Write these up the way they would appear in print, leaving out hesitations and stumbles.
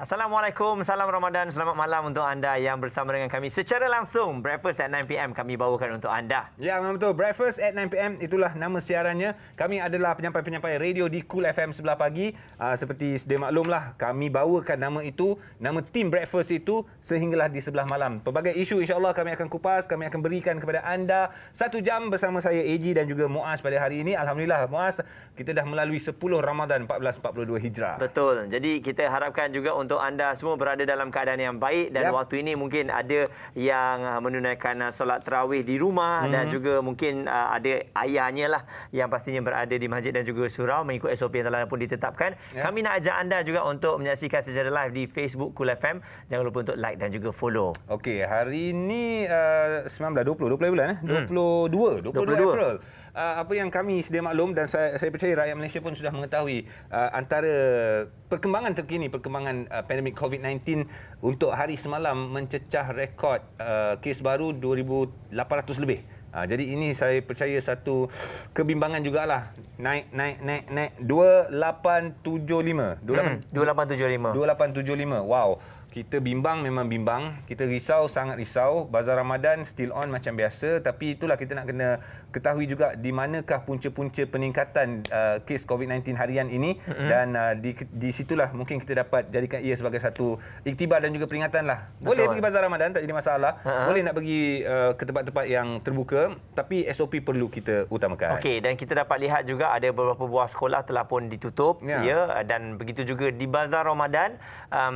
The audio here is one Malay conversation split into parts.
Assalamualaikum, salam Ramadan, selamat malam untuk anda yang bersama dengan kami secara langsung. Breakfast at 9pm kami bawakan untuk anda. Ya, memang betul. Breakfast at 9pm itulah nama siarannya. Kami adalah penyampai-penyampai radio di Cool FM sebelah pagi. Seperti sedia maklumlah, kami bawakan nama itu, nama tim Breakfast itu sehinggalah di sebelah malam. Pelbagai isu insya-Allah kami akan kupas, kami akan berikan kepada anda 1 jam bersama saya AG dan juga Muaz pada hari ini. Alhamdulillah Muaz, kita dah melalui 10 Ramadan 1442 Hijrah. Betul. Jadi kita harapkan juga untuk anda semua berada dalam keadaan yang baik dan waktu ini mungkin ada yang menunaikan solat tarawih di rumah dan juga mungkin ada ayahnya lah yang pastinya berada di masjid dan juga surau mengikut SOP yang telah pun ditetapkan. Kami nak ajak anda juga untuk menyaksikan secara live di Facebook Cool FM. Jangan lupa untuk like dan juga follow. Okey, hari ini 20 bulan 22 April. Apa yang kami sedia maklum dan saya percaya rakyat Malaysia pun sudah mengetahui antara perkembangan terkini, perkembangan pandemik COVID-19 untuk hari semalam mencecah rekod kes baru 2,800 lebih. Jadi ini saya percaya satu kebimbangan jugalah. Naik 2875. 2875. Wow. Kita bimbang, memang bimbang. Kita risau, sangat risau. Bazar Ramadan still on macam biasa. Tapi itulah kita nak kena ketahui juga di manakah punca-punca peningkatan kes COVID-19 harian ini. Dan di situlah mungkin kita dapat jadikan ia sebagai satu iktibar dan juga peringatan lah. Boleh pergi Bazar Ramadan, tak jadi masalah. Boleh nak pergi ke tempat-tempat yang terbuka. Tapi SOP perlu kita utamakan. Okey, dan kita dapat lihat juga ada beberapa buah sekolah telah pun ditutup. Dan begitu juga di Bazar Ramadan.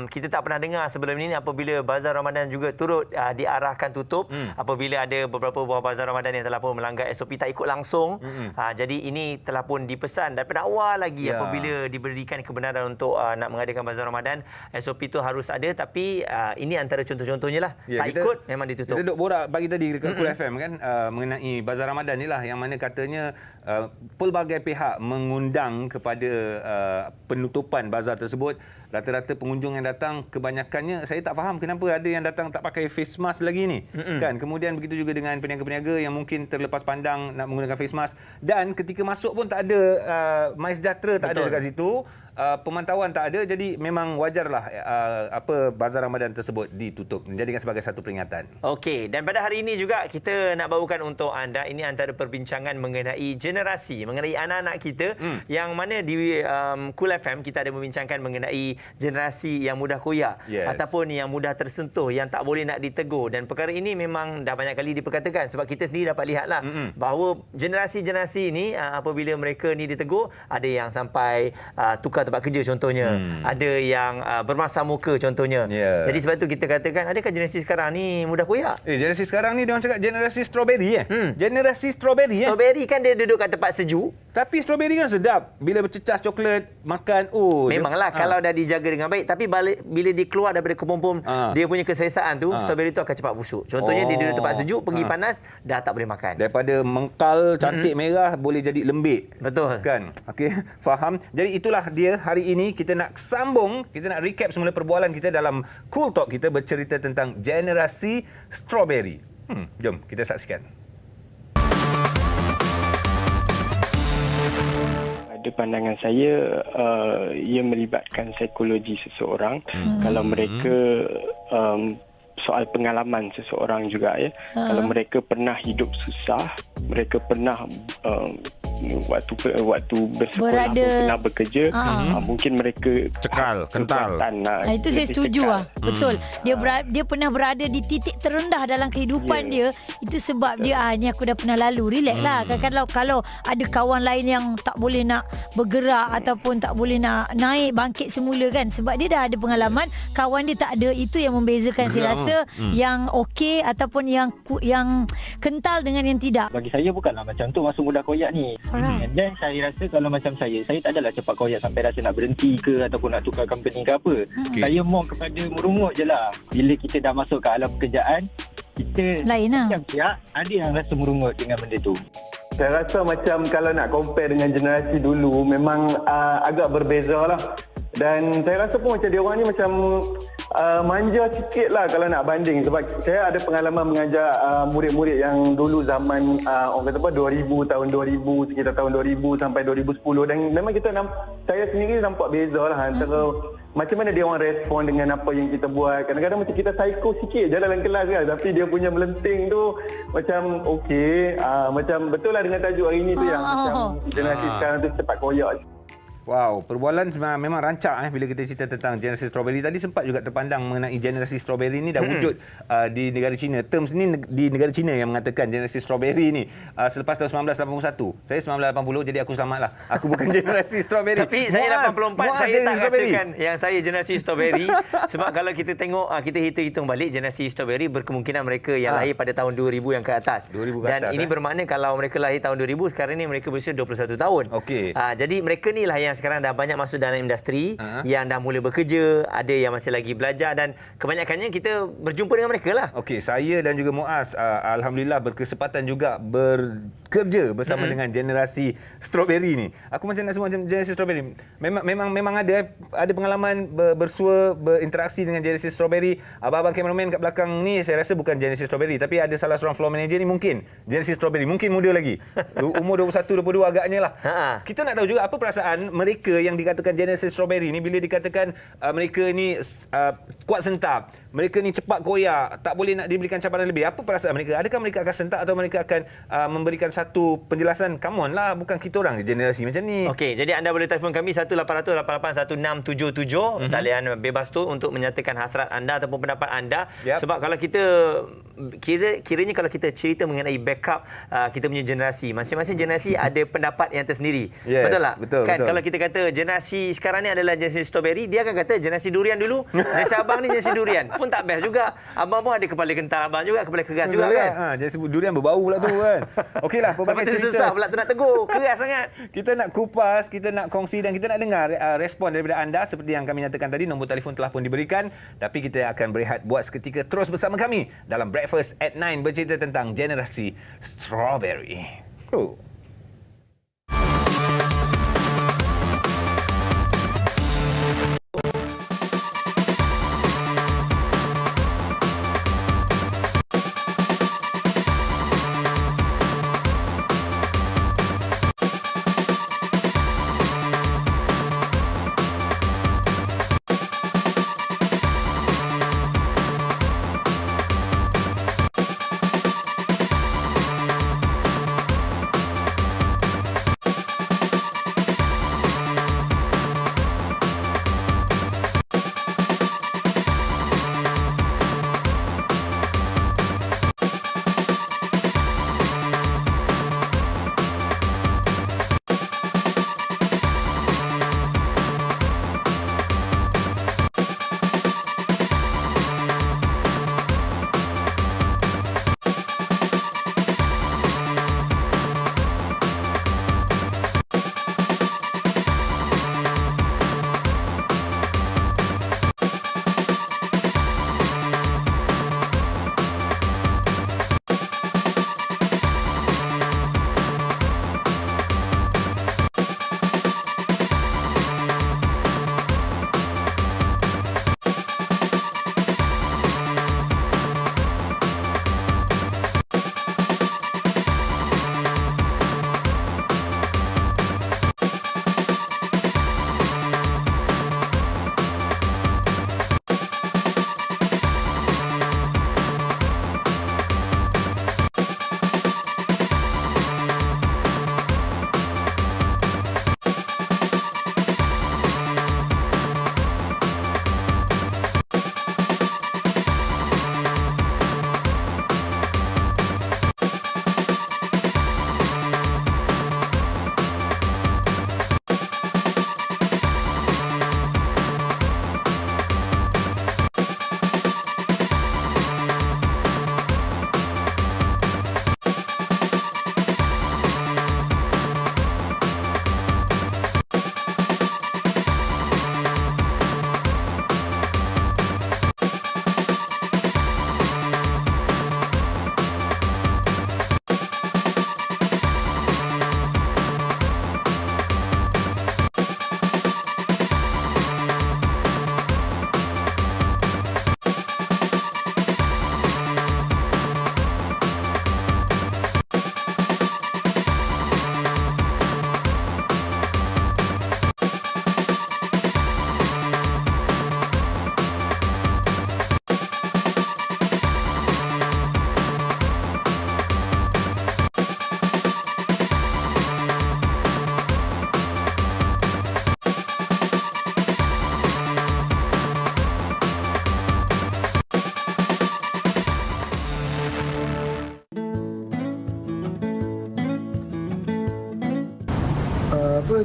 Kita tak pernah dengar sebelum ini apabila Bazar Ramadan juga turut diarahkan tutup. Apabila ada beberapa buah Bazar Ramadan yang telah pun melanggar SOP tak ikut langsung. Jadi ini telah pun dipesan daripada awal lagi apabila diberikan kebenaran untuk nak mengadakan Bazar Ramadan. SOP itu harus ada, tapi ini antara contoh-contohnya lah. Tak ikut memang ditutup. Kita duk borak pagi tadi dekat Cool FM kan mengenai Bazar Ramadan ni lah yang mana katanya pelbagai pihak mengundang kepada penutupan bazar tersebut. Rata-rata pengunjung yang datang kebanyakannya saya tak faham kenapa ada yang datang tak pakai face mask lagi ni. Kan? Kemudian begitu juga dengan peniaga-peniaga yang mungkin terlepas pandang nak menggunakan face mask, dan ketika masuk pun tak ada MySejahtera tak ada dekat situ. Pemantauan tak ada, jadi memang wajarlah Bazar Ramadan tersebut ditutup, menjadikan sebagai satu peringatan. Okey, dan pada hari ini juga kita nak bawakan untuk anda ini antara perbincangan mengenai generasi, mengenai anak-anak kita yang mana di Cool FM kita ada membincangkan mengenai generasi yang mudah koyak ataupun yang mudah tersentuh, yang tak boleh nak ditegur, dan perkara ini memang dah banyak kali diperkatakan sebab kita sendiri dapat lihatlah bahawa generasi-generasi ini apabila mereka ni ditegur, ada yang sampai tukar tempat kerja contohnya. Ada yang bermasam muka contohnya. Jadi sebab tu kita katakan, adakah generasi sekarang ni mudah koyak? Generasi sekarang ni dia orang cakap generasi strawberry Generasi strawberry Strawberry kan dia duduk kat tempat sejuk. Tapi strawberry kan sedap. Bila bercecah coklat, makan, memanglah kalau dah dijaga dengan baik, tapi bila dia keluar daripada kebun-kebun, dia punya keselesaan tu, strawberry tu akan cepat busuk. Contohnya dia duduk tempat sejuk, pergi panas, dah tak boleh makan. Daripada mengkal cantik merah boleh jadi lembik. Betul. Kan? Okey, faham. Jadi itulah dia hari ini kita nak sambung, kita nak recap semula perbualan kita dalam Cool Talk kita bercerita tentang generasi strawberry. Jom kita saksikan. Pada pandangan saya, ia melibatkan psikologi seseorang. Kalau mereka soal pengalaman seseorang juga kalau mereka pernah hidup susah, mereka pernah waktu bersekolah pernah bekerja, mungkin mereka cekal, kental. Itu saya setuju lah. Betul. Dia pernah berada di titik terendah dalam kehidupan dia. Itu sebab dia ni aku dah pernah lalu. Relax lah. Kalau ada kawan lain yang tak boleh nak bergerak ataupun tak boleh nak naik bangkit semula kan, sebab dia dah ada pengalaman, kawan dia tak ada. Itu yang membezakan saya rasa yang okey ataupun yang kental dengan yang tidak. Bagi saya bukanlah macam tu masa mudah koyak ni. Dan saya rasa kalau macam saya tak adalah cepat koyak sampai rasa nak berhenti ke ataupun nak tukar company ke apa. Saya more kepada merungut je lah. Bila kita dah masuk ke alam pekerjaan, kita lain lah. Macam siap, ada yang rasa merungut dengan benda tu. Saya rasa macam kalau nak compare dengan generasi dulu, memang agak berbeza lah. Dan saya rasa pun macam dia orang ni macam manja sikit lah kalau nak banding. Sebab saya ada pengalaman mengajar murid-murid yang dulu zaman orang kata apa 2000, tahun 2000, sekitar tahun 2000 sampai 2010. Dan memang saya sendiri nampak beza lah antara macam mana dia orang respon dengan apa yang kita buat. Kadang-kadang macam kita psycho sikit je dalam kelas kan, tapi dia punya melenting tu macam okey, macam betul lah dengan tajuk hari ni tu yang macam generasi sekarang tu cepat koyak. Wow, perbualan memang rancak bila kita cerita tentang generasi strawberry. Tadi sempat juga terpandang mengenai generasi strawberry ni dah wujud di negara China. Terms ni di negara China yang mengatakan generasi strawberry ni selepas tahun 1981. Saya 1980, jadi aku selamatlah. Aku bukan generasi strawberry. Tapi saya 84, saya tak rasakan yang saya generasi strawberry. Sebab kalau kita tengok, kita hitung-hitung balik, generasi strawberry berkemungkinan mereka yang lahir pada tahun 2000 yang ke atas. 2000 ke Dan atas, ini bermakna kalau mereka lahir tahun 2000, sekarang ni mereka berusia 21 tahun. Okey. Jadi mereka ni lah yang sekarang dah banyak masuk dalam industri, yang dah mula bekerja, ada yang masih lagi belajar, dan kebanyakannya kita berjumpa dengan mereka lah. Okey, saya dan juga Muaz alhamdulillah berkesempatan juga bekerja bersama dengan generasi strawberry ni. Aku macam nak sebut macam generasi strawberry. Memang ada pengalaman bersua, berinteraksi dengan generasi strawberry. Abang-abang cameraman kat belakang ni saya rasa bukan generasi strawberry, tapi ada salah seorang floor manager ni mungkin generasi strawberry, mungkin muda lagi. Umur 21 22 agaknya lah. Kita nak tahu juga apa perasaan mereka yang dikatakan generasi strawberry ni bila dikatakan mereka ni kuat sentak, mereka ni cepat koyak, tak boleh nak diberikan cabaran lebih. Apa perasaan mereka? Adakah mereka akan sentak atau mereka akan memberikan satu penjelasan, come on lah, bukan kita orang generasi macam ni. Okey, jadi anda boleh telefon kami 1-800-88-1677, talian bebas tu untuk menyatakan hasrat anda ataupun pendapat anda. Sebab kalau kita kiranya kalau kita cerita mengenai backup kita punya generasi, masing-masing generasi ada pendapat yang tersendiri. Betul tak? Betul, kan betul. kalau kita kata generasi sekarang ni adalah generasi strawberry, dia akan kata generasi durian dulu. Generasi abang ni generasi durian. Pun tak best juga. Abang pun ada kepala kental, abang juga kepala keras juga kan. Jadi sebut durian berbau pula tu kan. Okeylah, pelbagai Lepas tu cerita. susah pula tu nak tegur. Keras sangat. Kita nak kupas, kita nak kongsi dan kita nak dengar respon daripada anda. Seperti yang kami nyatakan tadi, nombor telefon telah pun diberikan. Tapi kita akan berehat buat seketika, terus bersama kami dalam Breakfast at 9 bercerita tentang generasi strawberry.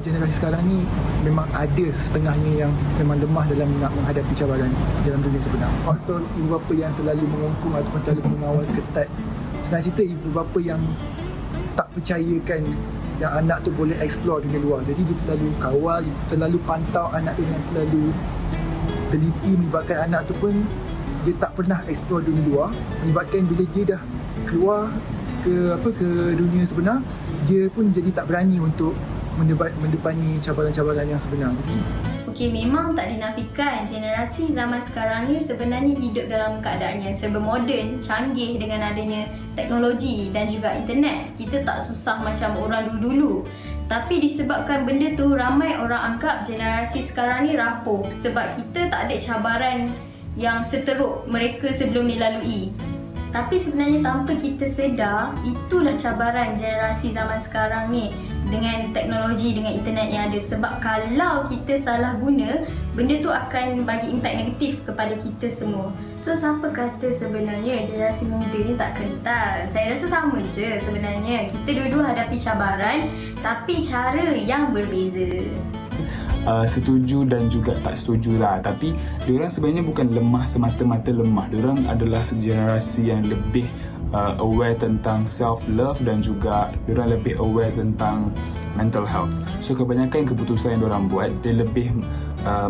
generasi sekarang ni memang ada setengahnya yang memang lemah dalam nak menghadapi cabaran dalam dunia sebenar. Faktor ibu bapa yang terlalu mengungkung ataupun terlalu mengawal ketat. Senang cerita, ibu bapa yang tak percayakan yang anak tu boleh explore dunia luar. Jadi dia terlalu kawal, terlalu pantau anak tu dengan terlalu teliti, menyebabkan anak tu pun dia tak pernah explore dunia luar, menyebabkan bila dia dah keluar ke dunia sebenar, dia pun jadi tak berani untuk mendepani cabaran-cabaran yang sebenar. Okey, memang tak dinafikan generasi zaman sekarang ni sebenarnya hidup dalam keadaan yang serba moden, canggih dengan adanya teknologi dan juga internet. Kita tak susah macam orang dulu-dulu. Tapi disebabkan benda tu, ramai orang anggap generasi sekarang ni rapuh sebab kita tak ada cabaran yang seteruk mereka sebelum ni lalui. Tapi sebenarnya tanpa kita sedar, itulah cabaran generasi zaman sekarang ni dengan teknologi, dengan internet yang ada. Sebab kalau kita salah guna, benda tu akan bagi impak negatif kepada kita semua. So siapa kata sebenarnya generasi muda ni tak kental? Saya rasa sama je sebenarnya. Kita dua-dua hadapi cabaran, tapi cara yang berbeza. Setuju dan juga tak setuju lah. Tapi diorang sebenarnya bukan lemah semata-mata lemah. Diorang adalah generasi yang lebih aware tentang self-love dan juga diorang lebih aware tentang mental health. So kebanyakan keputusan yang diorang buat, dia lebih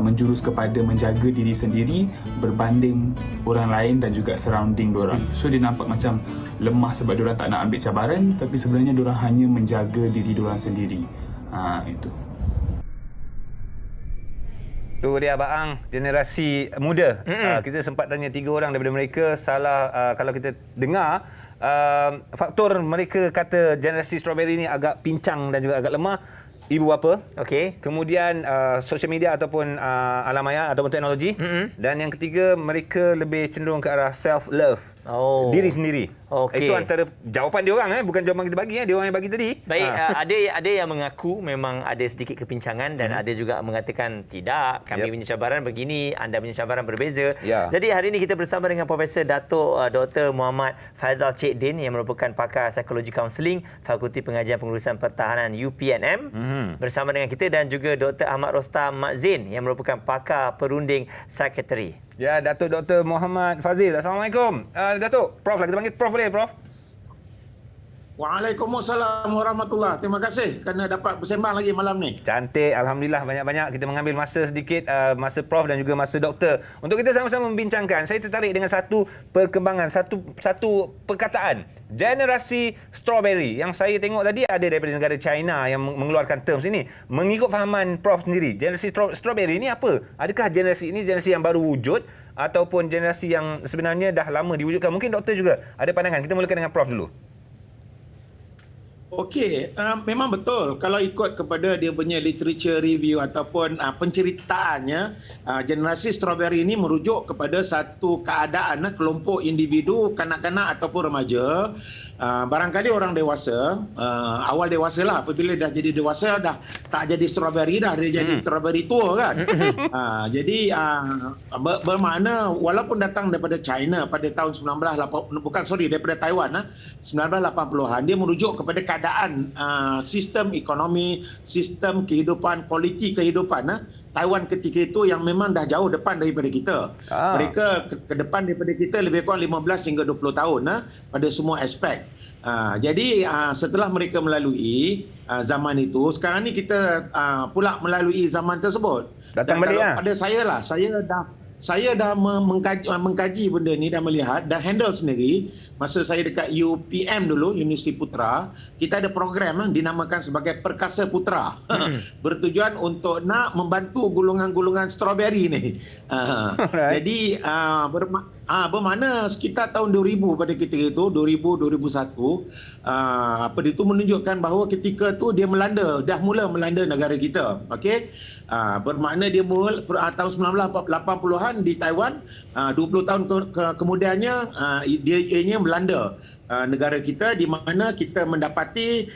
menjurus kepada menjaga diri sendiri berbanding orang lain dan juga surrounding diorang. So dia nampak macam lemah sebab diorang tak nak ambil cabaran, tapi sebenarnya diorang hanya menjaga diri diorang sendiri. Itu. Tu dia Abang, generasi muda. Kita sempat tanya 3 orang daripada mereka. Kalau kita dengar, faktor mereka kata generasi strawberry ni agak pincang dan juga agak lemah. Ibu bapa. Okey. Kemudian social media ataupun alam maya ataupun teknologi. Dan yang ketiga, mereka lebih cenderung ke arah self-love. Diri sendiri. Okey. Itu antara jawapan dia orang, bukan jawapan kita bagi. Dia orang yang bagi tadi. Baik, ada yang mengaku memang ada sedikit kepincangan dan ada juga mengatakan tidak, kami punya cabaran begini, anda punya cabaran berbeza. Jadi hari ini kita bersama dengan Profesor Datuk Dr. Muhammad Faizal Cik Din yang merupakan pakar psikologi kaunseling Fakulti Pengajian Pengurusan Pertahanan UPNM bersama dengan kita, dan juga Dr. Ahmad Rostam Mak Zain yang merupakan pakar perunding psikiatri. Ya, Datuk Dr. Muhammad Fazil. Assalamualaikum. Datuk, Prof lah. Kita panggil Prof boleh, Prof? Waalaikumsalam warahmatullahi. Terima kasih kerana dapat bersembang lagi malam ni. Cantik. Alhamdulillah, banyak-banyak kita mengambil masa sedikit, masa Prof dan juga masa Doktor, untuk kita sama-sama membincangkan. Saya tertarik dengan satu perkembangan, satu perkataan. Generasi strawberry yang saya tengok tadi ada daripada negara China yang mengeluarkan terms ini. Mengikut fahaman Prof sendiri, generasi strawberry ini apa? Adakah generasi ini generasi yang baru wujud ataupun generasi yang sebenarnya dah lama diwujudkan? Mungkin Doktor juga ada pandangan. Kita mulakan dengan Prof dulu. Okey, memang betul. Kalau ikut kepada dia punya literature review ataupun penceritaannya, generasi strawberry ini merujuk kepada satu keadaan kelompok individu, kanak-kanak ataupun remaja, barangkali orang dewasa, awal dewasa lah, apabila dah jadi dewasa dah tak jadi strawberry dah, dia jadi strawberry tua kan. Jadi bermakna walaupun datang daripada China pada tahun 1980, daripada Taiwan 1980-an, dia merujuk kepada keadaan sistem ekonomi, sistem kehidupan, kualiti kehidupan Taiwan ketika itu yang memang dah jauh depan daripada kita. Mereka ke depan daripada kita lebih kurang 15 hingga 20 tahun pada semua aspek. Jadi setelah mereka melalui zaman itu, sekarang ni kita pula melalui zaman tersebut. Datang balik pada saya lah, saya dah mengkaji benda ni dan melihat dan handle sendiri. Masa saya dekat UPM dulu, Universiti Putra, kita ada program dinamakan sebagai Perkasa Putra. Bertujuan untuk nak membantu golongan-golongan strawberry ni. Jadi bermakna sekitar tahun 2000 pada ketika itu, 2000-2001, itu menunjukkan bahawa ketika tu dia dah mula melanda negara kita. Okey. Bermakna dia mula tahun 1980-an di Taiwan, 20 tahun kemudiannya dia melanda negara kita, di mana kita mendapati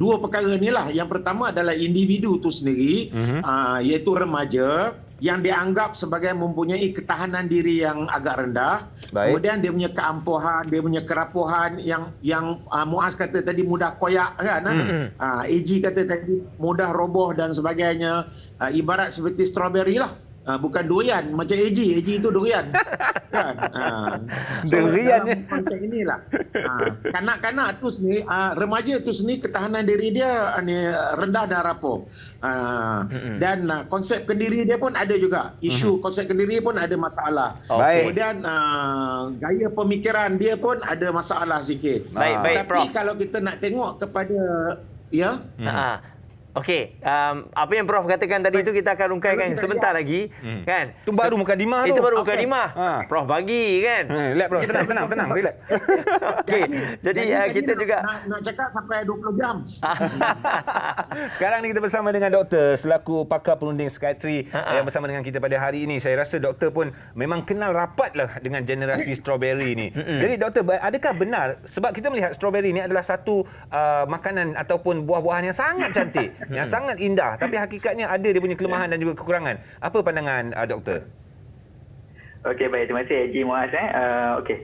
dua perkara inilah. Yang pertama adalah individu itu sendiri, iaitu remaja, yang dianggap sebagai mempunyai ketahanan diri yang agak rendah. Baik. Kemudian dia punya keampuhan, dia punya kerapuhan yang Muaz kata tadi mudah koyak kan. AG kata tadi mudah roboh dan sebagainya. Ibarat seperti strawberry lah. Bukan durian macam AG itu durian kan. Durian dalam konteks inilah kanak-kanak tu sendiri, remaja tu sendiri ketahanan diri dia rendah dan rapuh. Dan konsep kendiri dia pun ada juga isu. Konsep kendiri pun ada masalah. Kemudian gaya pemikiran dia pun ada masalah sikit. Baik, tapi Prof. kalau kita nak tengok kepada Okey, apa yang Prof katakan tadi itu kita akan rungkaikan sebentar lagi, kan? Itu baru mukadimah tu. Itu baru mukadimah. Prof bagi kan. Relax Prof, tenang, relax. Okey, jadi kita juga nak cakap sampai 20 jam. Sekarang ni kita bersama dengan doktor selaku pakar perunding psikiatri yang bersama dengan kita pada hari ini. Saya rasa doktor pun memang kenal rapatlah dengan generasi strawberry ni. Jadi doktor, adakah benar sebab kita melihat strawberry ni adalah satu makanan ataupun buah-buahan yang sangat cantik, yang sangat indah, tapi hakikatnya ada dia punya kelemahan dan juga kekurangan. Apa pandangan doktor? Okey, baik. Terima kasih Haji Muaz. Okey,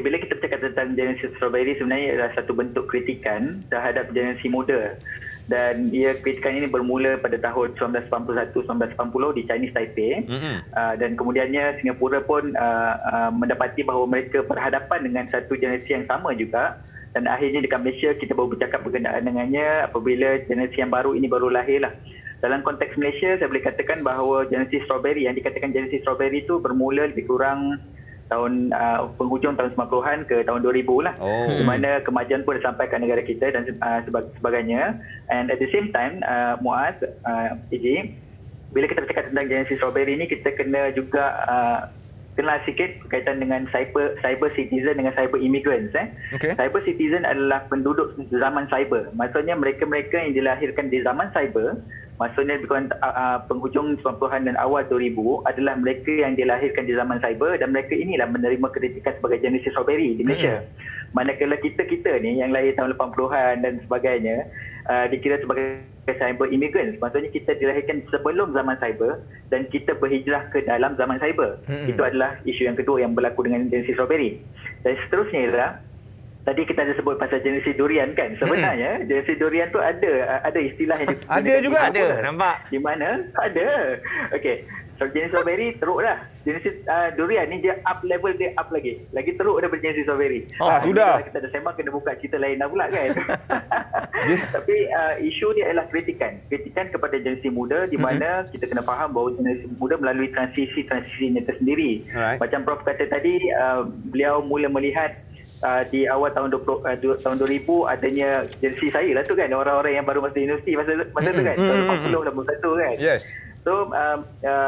bila kita bercakap tentang generasi strawberry, sebenarnya adalah satu bentuk kritikan terhadap generasi muda. Dan kritikan ini bermula pada tahun 1981-1980 di Chinese Taipei. Dan kemudiannya Singapura pun mendapati bahawa mereka berhadapan dengan satu generasi yang sama juga. Dan akhirnya dekat Malaysia kita baru bercakap berkenaan dengannya apabila generasi yang baru ini baru lahir lah. Dalam konteks Malaysia, saya boleh katakan bahawa generasi strawberry, yang dikatakan generasi strawberry itu bermula lebih kurang tahun penghujung tahun 90-an ke tahun 2000 lah. Di mana kemajuan pun dah sampai ke negara kita dan sebagainya. And at the same time, Muaz, AJ, bila kita bercakap tentang generasi strawberry ini, kita kena juga kenal sikit berkaitan dengan cyber citizen dengan cyber immigrants. Cyber citizen adalah penduduk zaman cyber. Maksudnya mereka-mereka yang dilahirkan di zaman cyber, maksudnya penghujung 90-an dan awal 2000 adalah mereka yang dilahirkan di zaman cyber, dan mereka inilah menerima kritikan sebagai generasi strawberry di Malaysia. Manakala kita ni yang lahir tahun 80-an dan sebagainya dikira sebagai cyber immigrants. Maksudnya kita dilahirkan sebelum zaman cyber dan kita berhijrah ke dalam zaman cyber. Itu adalah isu yang kedua yang berlaku dengan generasi strawberry. Dan seterusnya ialah tadi kita ada sebut pasal generasi durian kan. Sebenarnya generasi durian tu ada istilah yang ada juga. Ada, nampak? Di mana? Ada. Okey. So jenis strawberry teruk dah. Jenis durian ni dia up level, dia up lagi. Lagi teruk daripada jenis strawberry. Sudah. Kita dah sembang kena buka cerita lain dah pula kan. Tapi isu dia adalah kritikan kepada generasi muda, di mana kita kena faham bahawa generasi muda melalui transisinya tersendiri. Macam Prof kata tadi, beliau mula melihat di awal tahun 2000 adanya generasi saya lah tu kan, orang-orang yang baru masuk universiti masa tu kan, tahun 80 kan. Yes. So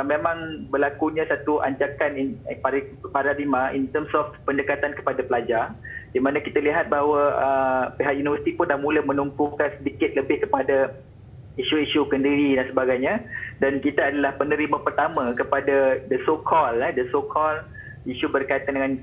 memang berlakunya satu anjakan paradigma in terms of pendekatan kepada pelajar, di mana kita lihat bahawa pihak universiti pun dah mula menumpukan sedikit lebih kepada isu-isu kendiri dan sebagainya, dan kita adalah penerima pertama kepada the so called isu berkaitan dengan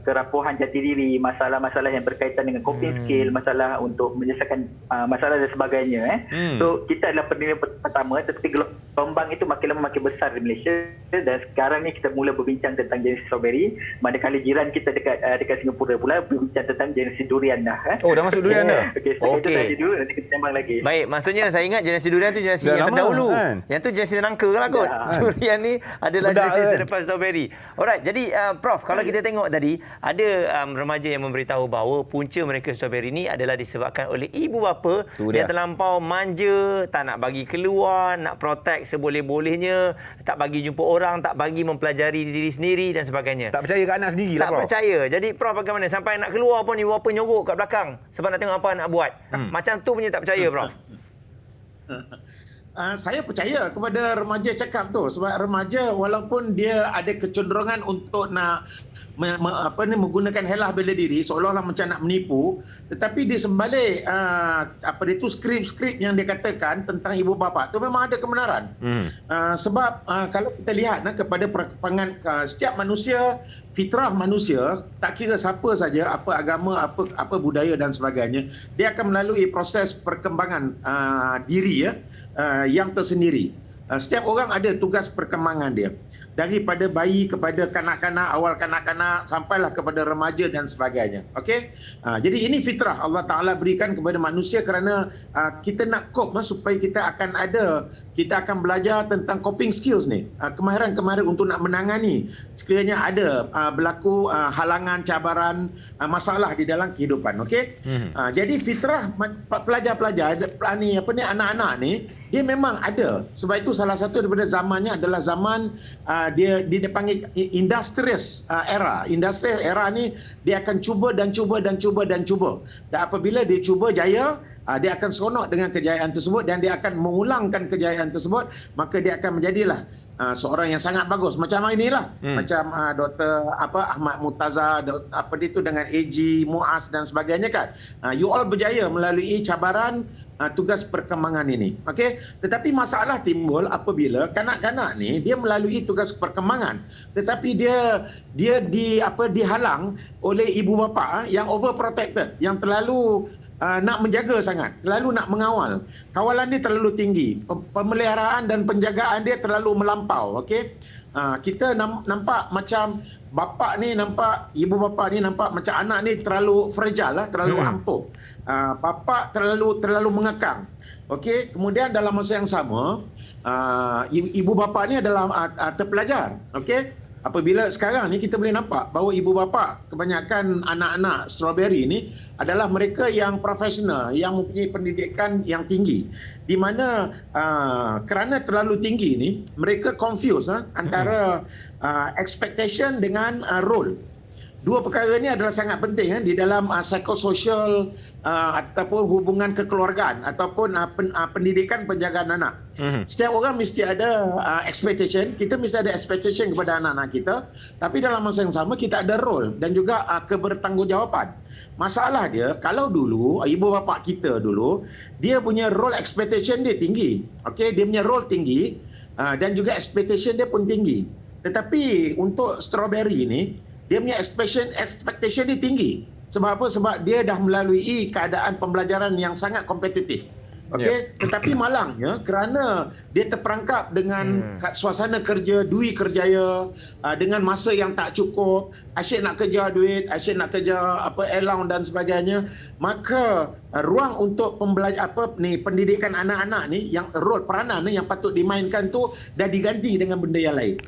kerapuhan jati diri, masalah-masalah yang berkaitan dengan coping skill, masalah untuk menyelesaikan masalah dan sebagainya. So kita adalah penerima pertama, tetapi gelombang itu makin lama makin besar di Malaysia, dan sekarang ni kita mula berbincang tentang jenis strawberry, manakala jiran kita dekat Singapura pula berbincang tentang jenis durian dah. Dah masuk durian dah. Okey, itu saja dulu, nanti kita sembang lagi. Baik, maksudnya saya ingat generasi durian tu generasi yang terdahulu. Yang tu generasi nangka lah kot. Durian ni adalah generasi selepas strawberry. Alright, jadi Prof, kalau kita tengok tadi, ada remaja yang memberitahu bahawa punca mereka strawberry ni adalah disebabkan oleh ibu bapa yang terlampau manja, tak nak bagi keluar, nak protect seboleh-bolehnya, tak bagi jumpa orang, tak bagi mempelajari diri sendiri dan sebagainya. Tak percaya ke anak sendiri lah, Tak Prof. percaya. Jadi Prof bagaimana? Sampai nak keluar pun ibu bapa nyorok kat belakang sebab nak tengok apa anak buat. Macam tu punya tak percaya, Prof. Saya percaya kepada remaja cakap tu, sebab remaja walaupun dia ada kecenderungan untuk nak menggunakan helah bela diri seolah-olah macam nak menipu, tetapi di sembalik skrip-skrip yang dia katakan tentang ibu bapa tu memang ada kebenaran. Sebab kalau kita lihat kepada perkembangan setiap manusia, fitrah manusia, tak kira siapa saja, apa agama, apa budaya dan sebagainya, dia akan melalui proses perkembangan diri yang tersendiri. Setiap orang ada tugas perkembangan dia. Daripada bayi kepada kanak-kanak, awal kanak-kanak sampailah kepada remaja dan sebagainya. Okey? Jadi ini fitrah Allah Taala berikan kepada manusia kerana kita nak cope supaya kita akan belajar tentang coping skills ni. Kemahiran-kemahiran untuk nak menangani sekiranya ada berlaku halangan, cabaran, masalah di dalam kehidupan. Okey? Jadi fitrah pelajar-pelajar ni anak-anak ni dia memang ada. Sebab itu salah satu daripada zamannya adalah zaman dia dipanggil industrious era. Industrious era ni dia akan cuba dan cuba. Dan apabila dia cuba jaya, dia akan seronok dengan kejayaan tersebut dan dia akan mengulangkan kejayaan tersebut, maka dia akan menjadilah seorang yang sangat bagus. Macam inilah, macam Dr. Ahmad Murtaza, dengan AG Muaz dan sebagainya kan. You all berjaya melalui cabaran tugas perkembangan ini. Okey, tetapi masalah timbul apabila kanak-kanak ni dia melalui tugas perkembangan tetapi dia dihalang oleh ibu bapa yang overprotected, yang terlalu nak menjaga sangat, terlalu nak mengawal. Kawalan dia terlalu tinggi, pemeliharaan dan penjagaan dia terlalu melampau. Okey, kita nampak macam ibu bapa ni nampak macam anak ni terlalu fragile lah, terlalu ampuh. Bapa terlalu mengekang. Okey, kemudian dalam masa yang sama ibu bapa ni adalah terpelajar. Okey, apabila sekarang ni kita boleh nampak bahawa ibu bapa kebanyakan anak-anak strawberry ni adalah mereka yang profesional, yang mempunyai pendidikan yang tinggi, di mana kerana terlalu tinggi ni mereka confuse antara expectation dengan role. Dua perkara ini adalah sangat penting di dalam psikososial ataupun hubungan kekeluargaan ataupun pendidikan penjagaan anak. Setiap orang mesti ada expectation. Kita mesti ada expectation kepada anak-anak kita. Tapi dalam masa yang sama kita ada role dan juga kebertanggungjawab. Masalah dia, kalau dulu ibu bapa kita dulu, dia punya role expectation dia tinggi. Okey, dia punya role tinggi dan juga expectation dia pun tinggi. Tetapi untuk strawberry ini, dia punya expectation dia tinggi. Sebab apa? Sebab dia dah melalui keadaan pembelajaran yang sangat kompetitif. Okey, tetapi malangnya kerana dia terperangkap dengan suasana kerja, duit kerjaya, dengan masa yang tak cukup, asyik nak kejar duit, asyik nak kejar allowance dan sebagainya, maka ruang untuk pendidikan anak-anak ni, yang role peranan ni yang patut dimainkan tu dah diganti dengan benda yang lain.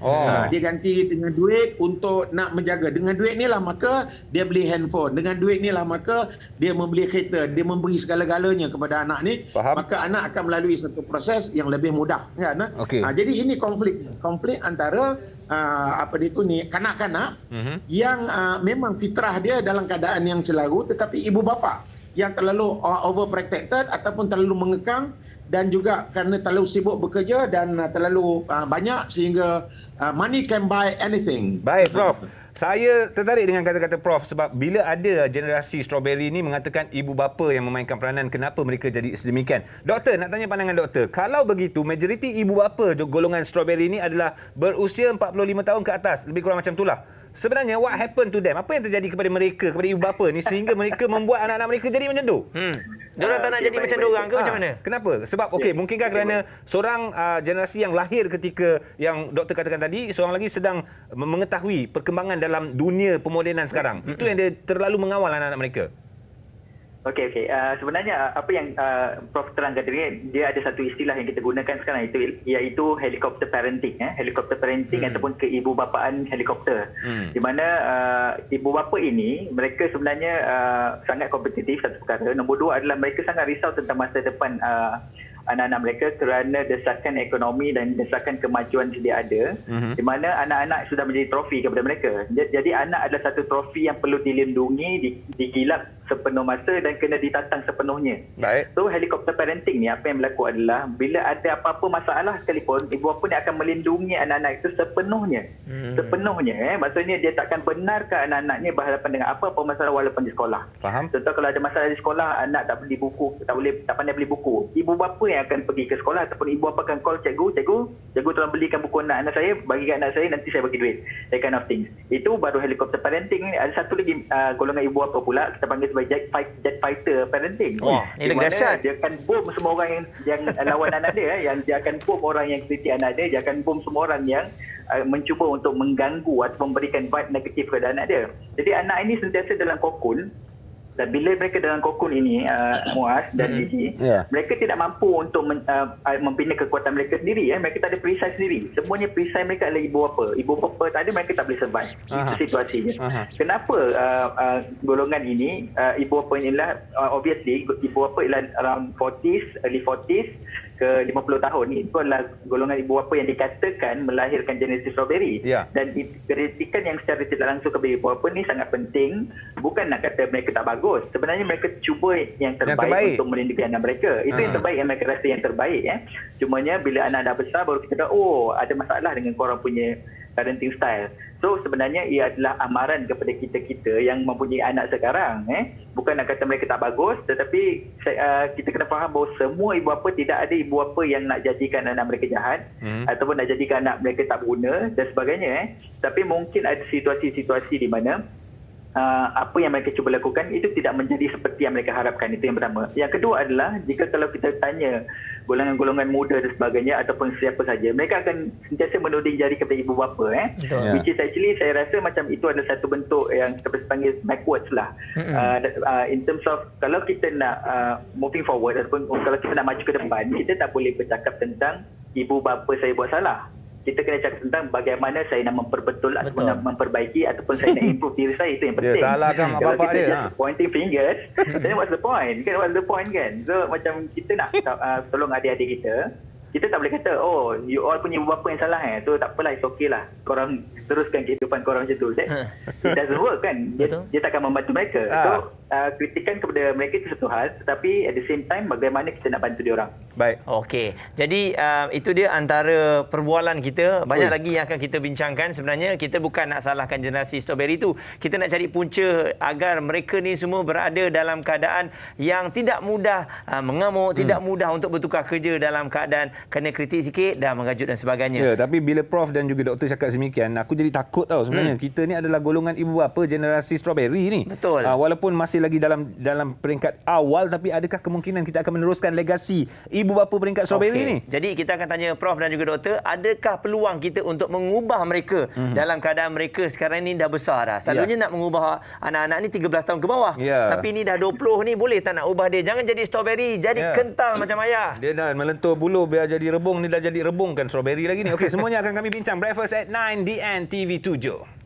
Dia ganti dengan duit untuk nak menjaga. Dengan duit ni lah maka dia beli handphone. Dengan duit ni lah maka dia membeli kereta, dia memberi segala-galanya kepada anak ni. Maka anak akan melalui satu proses yang lebih mudah kan. Jadi ini konflik antara kanak-kanak yang memang fitrah dia dalam keadaan yang celaru, tetapi ibu bapa yang terlalu overprotected ataupun terlalu mengekang dan juga kerana terlalu sibuk bekerja dan terlalu banyak sehingga money can buy anything. Baik, Prof. Saya tertarik dengan kata-kata Prof sebab bila ada generasi strawberry ni mengatakan ibu bapa yang memainkan peranan, kenapa mereka jadi sedemikian. Doktor, nak tanya pandangan doktor. Kalau begitu, majoriti ibu bapa golongan strawberry ni adalah berusia 45 tahun ke atas. Lebih kurang macam itulah. Sebenarnya, what happened to them? Apa yang terjadi kepada mereka, kepada ibu bapa ni sehingga mereka membuat anak-anak mereka jadi macam tu? Diorang tak nak jadi macam diorang ke macam mana? Kenapa? Sebab mungkinkah kerana seorang generasi yang lahir ketika yang doktor katakan tadi, seorang lagi sedang mengetahui perkembangan dalam dunia pemodenan sekarang. Itu yang dia terlalu mengawal anak-anak mereka. Okey. Sebenarnya apa yang Prof terangkan tadi, dia ada satu istilah yang kita gunakan sekarang iaitu helicopter parenting. Helicopter parenting ataupun keibubapaan helikopter. Di mana ibu bapa ini, mereka sebenarnya sangat kompetitif, satu perkara. Nombor dua adalah mereka sangat risau tentang masa depan anak-anak mereka kerana desakan ekonomi dan desakan kemajuan sedia ada, di mana anak-anak sudah menjadi trofi kepada mereka. Jadi anak adalah satu trofi yang perlu dilindungi, digilap sepenuh masa dan kena ditatang sepenuhnya. Baik. So helicopter parenting ni, apa yang berlaku adalah bila ada apa-apa masalah sekalipun, ibu bapa ni akan melindungi anak-anak itu sepenuhnya. Maksudnya dia takkan benarkan anak-anaknya berhadapan dengan apa-apa masalah walaupun di sekolah. Faham. Contoh kalau ada masalah di sekolah, anak tak beli buku, tak pandai beli buku, ibu bapa yang akan pergi ke sekolah ataupun ibu bapa akan call cikgu tolong belikan buku anak saya, bagi kat anak saya, nanti saya bagi duit. That kind of things. Itu baru helicopter parenting. Ada satu lagi golongan ibu bapa pula, kita panggil jet fighter parenting. Wah, ini Di mana dahsyat. dia akan bom semua orang yang lawan anak dia, yang dia akan bom orang yang kritik anak dia akan bom semua orang yang mencuba untuk mengganggu atau memberikan vibe negatif kepada anak dia. Jadi anak ini sentiasa dalam kokon. Dan bila mereka dalam kokon ini, Muaz dan Gigi, mereka tidak mampu untuk membina kekuatan mereka sendiri. Mereka tak ada perisai sendiri. Semuanya perisai mereka adalah ibu bapa. Ibu bapa tak ada, mereka tak boleh survive. Itu situasinya. Kenapa golongan ini, ibu bapa inilah, obviously, ibu bapa ialah around 40s, early 40s ke 50 tahun. Itu adalah golongan ibu bapa yang dikatakan melahirkan generasi strawberry. Dan kritikan yang secara tidak langsung kepada ibu bapa ni sangat penting. Bukan nak kata mereka tak bagus. Sebenarnya mereka cuba yang terbaik untuk melindungi anak mereka. Itu yang terbaik yang mereka rasa yang terbaik. Cumanya bila anak dah besar baru kita tahu, ada masalah dengan korang punya parenting style. So sebenarnya ia adalah amaran kepada kita-kita yang mempunyai anak sekarang. Bukan nak kata mereka tak bagus, tetapi kita kena faham bahawa semua ibu bapa, tidak ada ibu bapa yang nak jadikan anak mereka jahat ataupun nak jadikan anak mereka tak berguna dan sebagainya. Tapi mungkin ada situasi-situasi di mana apa yang mereka cuba lakukan itu tidak menjadi seperti yang mereka harapkan. Itu yang pertama. Yang kedua adalah, jika kalau kita tanya golongan-golongan muda dan sebagainya ataupun siapa saja, mereka akan sentiasa menuding jari kepada ibu bapa. Which is actually saya rasa macam itu adalah satu bentuk yang kita panggil backwards lah. In terms of kalau kita nak moving forward ataupun kalau kita nak maju ke depan, kita tak boleh bercakap tentang ibu bapa saya buat salah. Kita kena cakap tentang bagaimana saya nak memperbetul ataupun nak memperbaiki ataupun saya nak improve diri saya. Itu yang penting. Dia salahkan mak kalau bapak kita dia. just pointing fingers, then what's the point? What's the point kan? So macam kita nak tolong adik-adik kita, kita tak boleh kata, oh, you all punya ibu bapa yang salah so tak apalah, it's okay lah. Korang teruskan kehidupan korang macam tu. It doesn't work kan? Dia takkan membantu mereka. So, kritikan kepada mereka itu satu hal, tetapi at the same time, bagaimana kita nak bantu dia orang. Baik. Okey. Jadi itu dia antara perbualan kita. Banyak lagi yang akan kita bincangkan. Sebenarnya kita bukan nak salahkan generasi strawberry tu. Kita nak cari punca agar mereka ni semua berada dalam keadaan yang tidak mudah mengamuk, tidak mudah untuk bertukar kerja dalam keadaan kena kritik sikit dah mengajuk dan sebagainya. Ya, tapi bila Prof dan juga Doktor cakap semikian, aku jadi takut tau sebenarnya. Kita ni adalah golongan ibu bapa generasi strawberry ni. Betul. Walaupun masih lagi dalam peringkat awal, tapi adakah kemungkinan kita akan meneruskan legasi ibu bapa peringkat strawberry ni? Jadi kita akan tanya Prof dan juga Doktor, adakah peluang kita untuk mengubah mereka dalam keadaan mereka sekarang ni dah besar dah. Selalunya nak mengubah anak-anak ni 13 tahun ke bawah. Tapi ni dah 20 ni, boleh tak nak ubah dia? Jangan jadi strawberry, jadi kental macam ayah. Dia dah melentur bulu biar jadi rebung, ni dah jadi rebung kan strawberry lagi ni. Okey, semuanya akan kami bincang. Breakfast at 9 di NTV 7.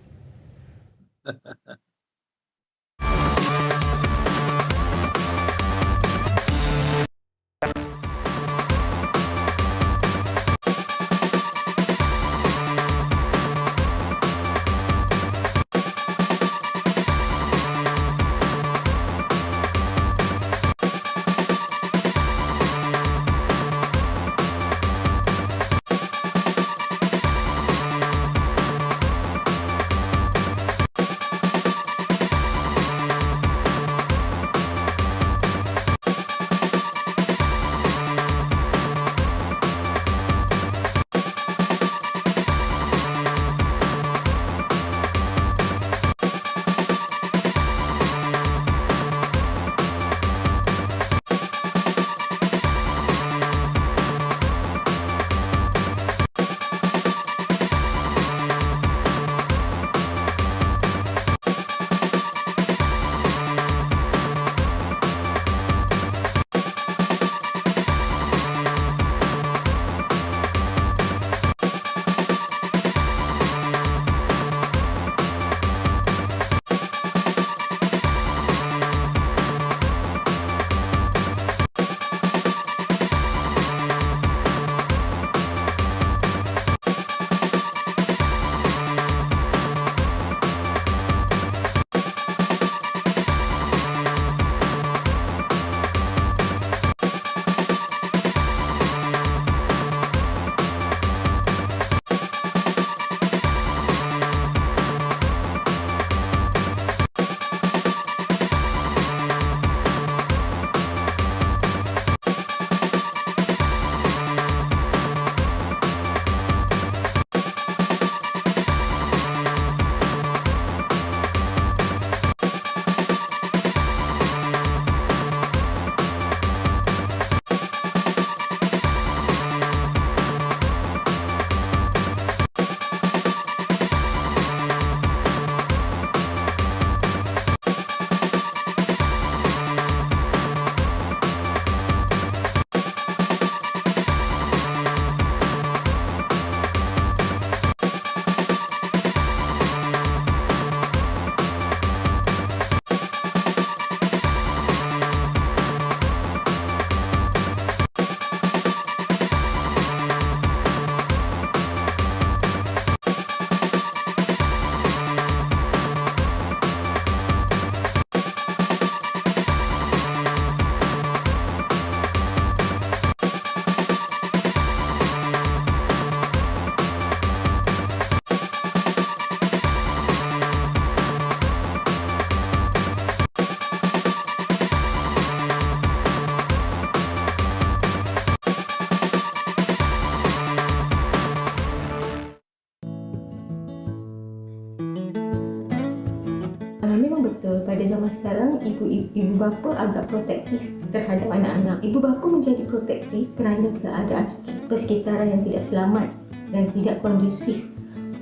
Memang betul pada zaman sekarang ibu bapa agak protektif terhadap anak-anak. Ibu bapa menjadi protektif kerana keadaan persekitaran yang tidak selamat dan tidak kondusif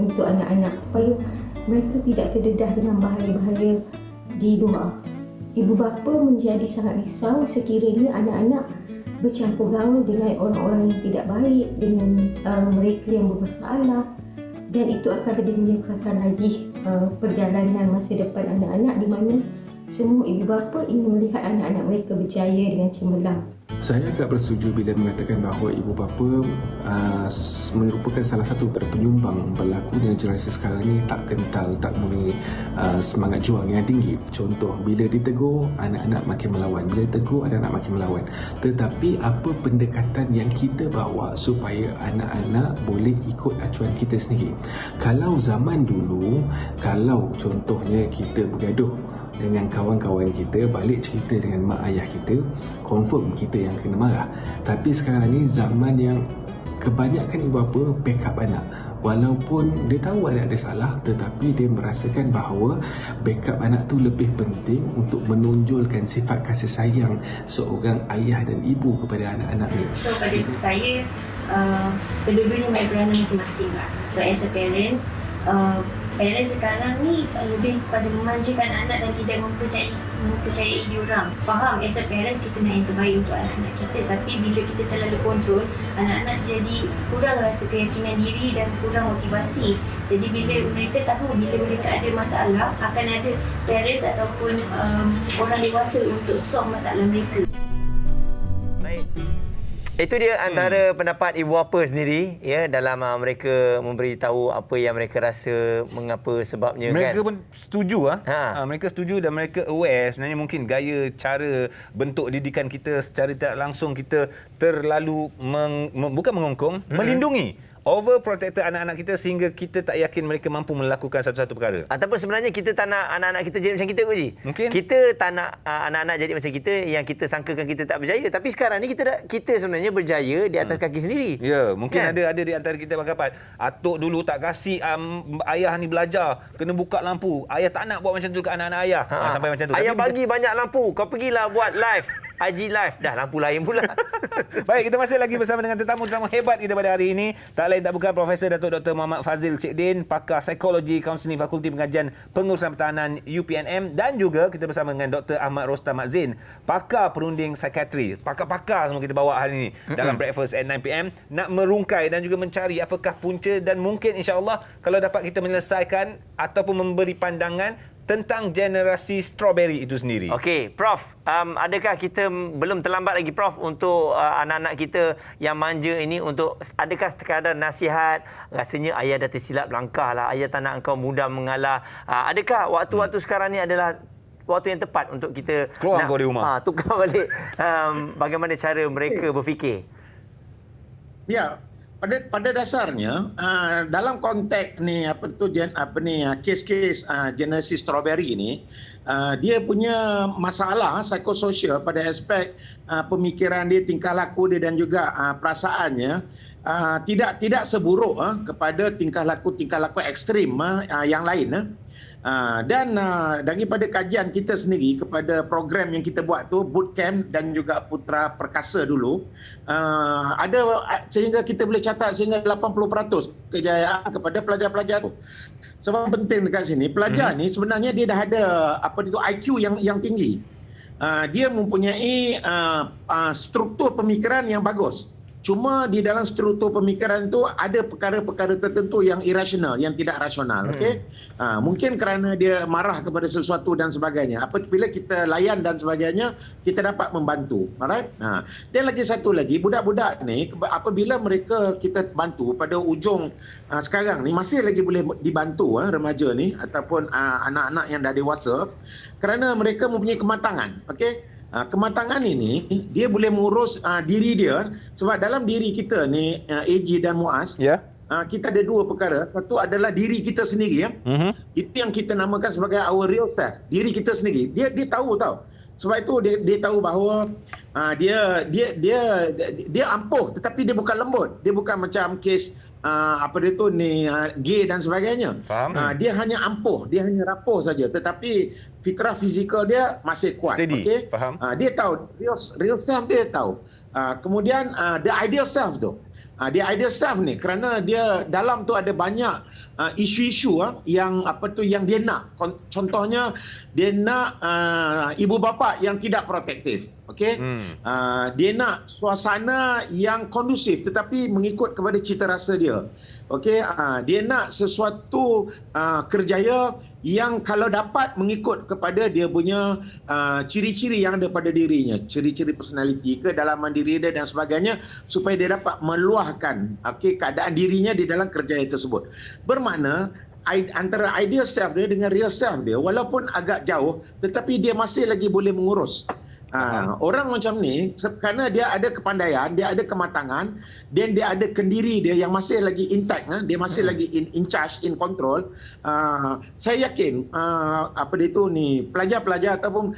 untuk anak-anak supaya mereka tidak terdedah dengan bahaya-bahaya di luar. Ibu bapa menjadi sangat risau sekiranya anak-anak bercampur gaul dengan orang-orang yang tidak baik, dengan mereka yang bermasalah, dan itu akan lebih menyusahkan lagi perjalanan masa depan anak-anak di mana semua ibu bapa ingin melihat anak-anak mereka berjaya dengan cemerlang. Saya agak bersetuju bila mengatakan bahawa ibu bapa merupakan salah satu penyumbang berlaku dengan generasi sekarang ni tak kental, tak mempunyai semangat juang yang tinggi. Contoh, bila ditegur, anak-anak makin melawan. Bila ditegur, anak-anak makin melawan. Tetapi apa pendekatan yang kita bawa supaya anak-anak boleh ikut acuan kita sendiri? Kalau zaman dulu, kalau contohnya kita bergaduh dengan kawan-kawan kita, balik cerita dengan mak ayah kita, confirm kita yang kena marah. Tapi sekarang ni zaman yang kebanyakan ibu bapa backup anak. Walaupun dia tahu anak dia salah, tetapi dia merasakan bahawa backup anak tu lebih penting untuk menonjolkan sifat kasih sayang seorang ayah dan ibu kepada anak-anak ni. So pada saya, kedua-duanya main peranan masing-masing lah. But as a parents, parents sekarang ni lebih pada memanjakan anak dan tidak mempercayai diorang. Faham, as a parents kita nak yang terbaik untuk anak-anak kita, tapi bila kita terlalu kontrol, anak-anak jadi kurang rasa keyakinan diri dan kurang motivasi. Jadi bila mereka tahu bila mereka ada masalah, akan ada parents ataupun orang dewasa untuk solve masalah mereka. Baik. Itu dia antara pendapat ibu bapa sendiri ya dalam mereka memberitahu apa yang mereka rasa, mengapa sebabnya mereka kan. pun setuju mereka setuju dan mereka aware sebenarnya mungkin gaya cara bentuk didikan kita secara tidak langsung kita terlalu bukan mengongkong, melindungi, overprotector anak-anak kita sehingga kita tak yakin mereka mampu melakukan satu-satu perkara. Ataupun sebenarnya kita tak nak anak-anak kita jadi macam kita kot, Ji. Mungkin. Kita tak nak anak-anak jadi macam kita yang kita sangkakan kita tak berjaya. Tapi sekarang ni kita sebenarnya berjaya di atas kaki sendiri. Ya, mungkin kan? ada di antara kita berkapat. Atuk dulu tak kasih ayah ni belajar, kena buka lampu. Ayah tak nak buat macam tu ke anak-anak ayah. Sampai macam tu. Ayah bagi banyak lampu. Kau pergilah buat live. IG live. Dah lampu lain pula. Baik, kita masih lagi bersama dengan tetamu-tetamu hebat kita pada hari ini. Tak lain tak bukan Profesor Datuk Dr. Muhammad Fazil Cik Din, pakar psikologi, kaunseling Fakulti Pengajian Pengurusan Pertahanan UPNM, dan juga kita bersama dengan Dr. Ahmad Rostam Mazzin, pakar perunding psikiatri. Pakar-pakar semua kita bawa hari ini dalam Breakfast at 9 PM nak merungkai dan juga mencari apakah punca dan mungkin insya-Allah kalau dapat kita menyelesaikan ataupun memberi pandangan tentang generasi strawberry itu sendiri. Okey, Prof, adakah kita belum terlambat lagi, Prof, untuk anak-anak kita yang manja ini, untuk adakah sekadar nasihat, rasanya ayah dah tersilap langkah lah, ayah tak nak engkau mudah mengalah. Adakah waktu-waktu sekarang ni adalah waktu yang tepat untuk kita keluar kau di rumah, tukar balik bagaimana cara mereka berfikir? Ya, pada dasarnya dalam konteks ni kes-kes generasi strawberry ini, dia punya masalah psikososial pada aspek pemikiran dia, tingkah laku dia dan juga perasaannya tidak seburuk kepada tingkah laku ekstrim yang lain. Dan daripada kajian kita sendiri kepada program yang kita buat tu, bootcamp dan juga Putra Perkasa dulu, ada sehingga kita boleh catat sehingga 80% kejayaan kepada pelajar-pelajar tu. Sebab penting dekat sini, pelajar ni sebenarnya dia dah ada IQ yang tinggi. Dia mempunyai struktur pemikiran yang bagus. Cuma di dalam struktur pemikiran itu ada perkara-perkara tertentu yang irasional, yang tidak rasional. Okey, mungkin kerana dia marah kepada sesuatu dan sebagainya. Apabila kita layan dan sebagainya, kita dapat membantu. Alright. Dan lagi satu lagi, budak-budak ni apabila mereka kita bantu pada ujung sekarang ni masih lagi boleh dibantu remaja ni ataupun anak-anak yang dah dewasa, kerana mereka mempunyai kematangan. Okey. Kematangan ini dia boleh mengurus diri dia, sebab dalam diri kita ni AG dan Muaz, kita ada dua perkara. Satu adalah diri kita sendiri Itu yang kita namakan sebagai our real self, diri kita sendiri. Dia tahu Sebab itu dia tahu bahawa dia ampuh tetapi dia bukan lembut. Dia bukan macam kes gay dan sebagainya. Dia hanya ampuh, dia hanya rapuh saja tetapi fitrah fizikal dia masih kuat. Okey. Dia tahu real self dia tahu. Kemudian the ideal self tu. Dia ideal self ni kerana dia dalam tu ada banyak isu-isu yang yang dia nak. Contohnya dia nak ibu bapa yang tidak protektif. Okey. Dia nak suasana yang kondusif tetapi mengikut kepada cita rasa dia. Okey, dia nak sesuatu kerjaya yang kalau dapat mengikut kepada dia punya ciri-ciri yang ada pada dirinya, ciri-ciri personality, kedalaman diri dia dan sebagainya supaya dia dapat meluahkan keadaan dirinya di dalam kerjaya tersebut. Bermakna antara ideal self dia dengan real self dia walaupun agak jauh tetapi dia masih lagi boleh mengurus. Orang macam ni kerana dia ada kepandaian, dia ada kematangan dan dia ada kendiri dia yang masih lagi intact, dia masih lagi in charge, in control. Saya yakin pelajar-pelajar ataupun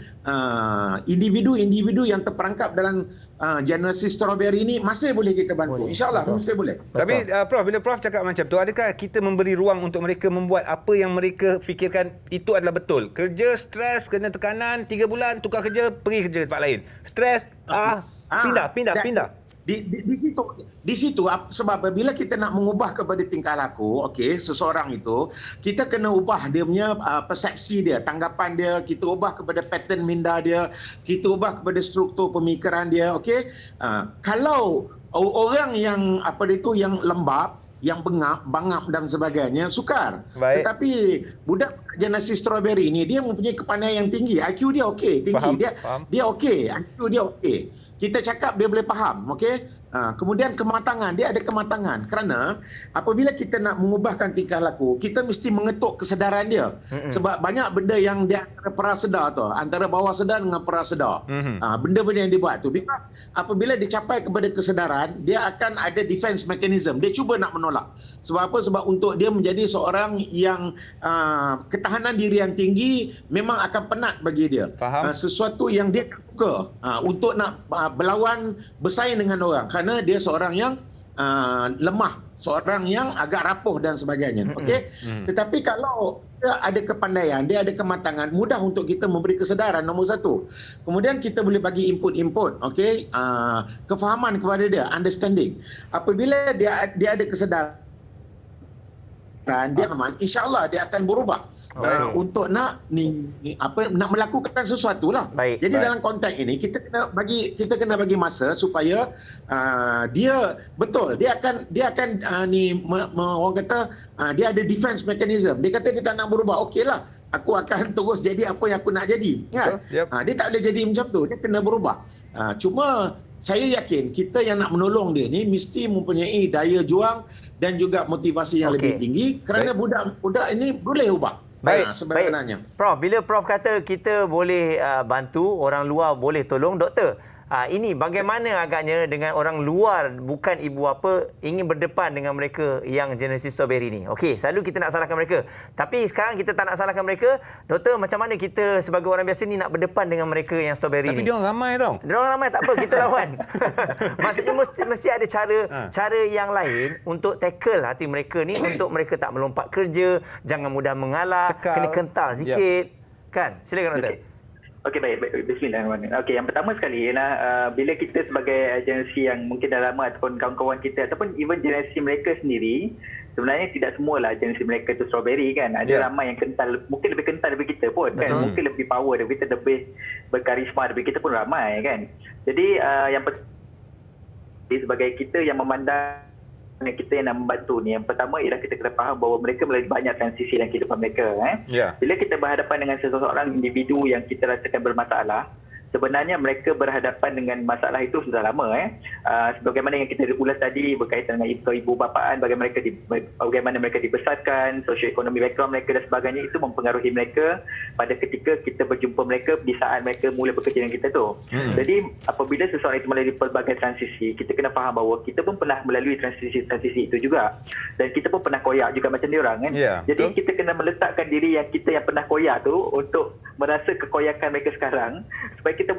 individu-individu yang terperangkap dalam generasi strawberry ini masih boleh kita bantu. InsyaAllah masih boleh. Tapi Prof, bila Prof cakap macam tu, adakah kita memberi ruang untuk mereka membuat apa yang mereka fikirkan itu adalah betul? Kerja, stres, kena tekanan, 3 bulan, tukar kerja, pergi kerja tempat lain. Stres, pindah. Di situ sebab bila kita nak mengubah kepada tingkah laku seseorang itu, kita kena ubah dia punya persepsi dia, tanggapan dia, kita ubah kepada pattern minda dia, kita ubah kepada struktur pemikiran dia. Kalau orang yang yang lembab, yang bangap dan sebagainya sukar. Tetapi budak generasi strawberry ni dia mempunyai kepandaian yang tinggi, IQ dia tinggi. Dia okey, IQ dia okey. Kita cakap dia boleh faham, kemudian kematangan, dia ada kematangan kerana apabila kita nak mengubahkan tingkah laku, kita mesti mengetuk kesedaran dia. Sebab banyak benda yang dia antara prasedar tu, antara bawah sedar dengan prasedar. Benda-benda yang dia buat tu, because apabila dicapai kepada kesedaran, dia akan ada defense mechanism. Dia cuba nak menolak. Sebab apa? Sebab untuk dia menjadi seorang yang ketahanan diri yang tinggi memang akan penat bagi dia. Sesuatu yang dia tak suka untuk nak berlawan, bersaing dengan orang kerana dia seorang yang lemah, seorang yang agak rapuh dan sebagainya. Tetapi kalau dia ada kepandaian, dia ada kematangan, mudah untuk kita memberi kesedaran, nombor satu. Kemudian kita boleh bagi input, kefahaman kepada dia, understanding. Apabila dia ada kesedaran, dia aman, insya-Allah dia akan berubah untuk nak melakukan sesuatu lah. Jadi dalam konteks ini kita kena bagi masa supaya dia betul, dia akan orang kata dia ada defense mechanism. Dia kata dia tak nak berubah, okeylah, aku akan terus jadi apa yang aku nak jadi, kan? Dia tak boleh jadi macam tu, dia kena berubah. Cuma saya yakin kita yang nak menolong dia ni mesti mempunyai daya juang dan juga motivasi yang lebih tinggi kerana budak ini boleh ubah. Sebenarnya. Prof, bila Prof kata kita boleh bantu, orang luar boleh tolong, doktor, ini bagaimana agaknya dengan orang luar bukan ibu bapa ingin berdepan dengan mereka yang generasi strawberry ni? Okey, selalu kita nak salahkan mereka. Tapi sekarang kita tak nak salahkan mereka. Doktor, macam mana kita sebagai orang biasa ni nak berdepan dengan mereka yang strawberry ni? Tapi dia orang ramai tau. Dia orang ramai, tak apa, kita lawan. Maksudnya mesti ada cara yang lain untuk tackle hati mereka ni, untuk mereka tak melompat kerja, jangan mudah mengalah, kena kental sikit. Kan? Silakan doktor. Okey, baik. Bismillahirrahmanirrahim. Okey, yang pertama sekali ialah bila kita sebagai generasi yang mungkin dah lama ataupun kawan-kawan kita ataupun even generasi mereka sendiri, sebenarnya tidak semualah generasi mereka tu strawberry, kan. Ada ramai yang kental, mungkin lebih kental daripada kita pun. Kan? Mungkin lebih power daripada kita, lebih berkarisma daripada kita pun ramai, kan. Jadi yang sebagai kita yang memandang kita yang nak membantu ni, yang pertama ialah kita kena faham bahawa mereka melalui banyak transisi dalam kehidupan mereka. Bila kita berhadapan dengan seseorang individu yang kita rasakan bermasalah, sebenarnya mereka berhadapan dengan masalah itu sudah lama. Sebagaimana yang kita ulas tadi berkaitan dengan ibu bapaan, bagaimana mereka dibesarkan, sosioekonomi background mereka dan sebagainya, itu mempengaruhi mereka pada ketika kita berjumpa mereka di saat mereka mula bekerja dengan kita tu. Jadi apabila seseorang itu melalui pelbagai transisi, kita kena faham bahawa kita pun pernah melalui transisi itu juga, dan kita pun pernah koyak juga macam dia orang kan. Jadi kita kena meletakkan diri yang kita yang pernah koyak tu untuk merasa kekoyakan mereka sekarang, supaya kita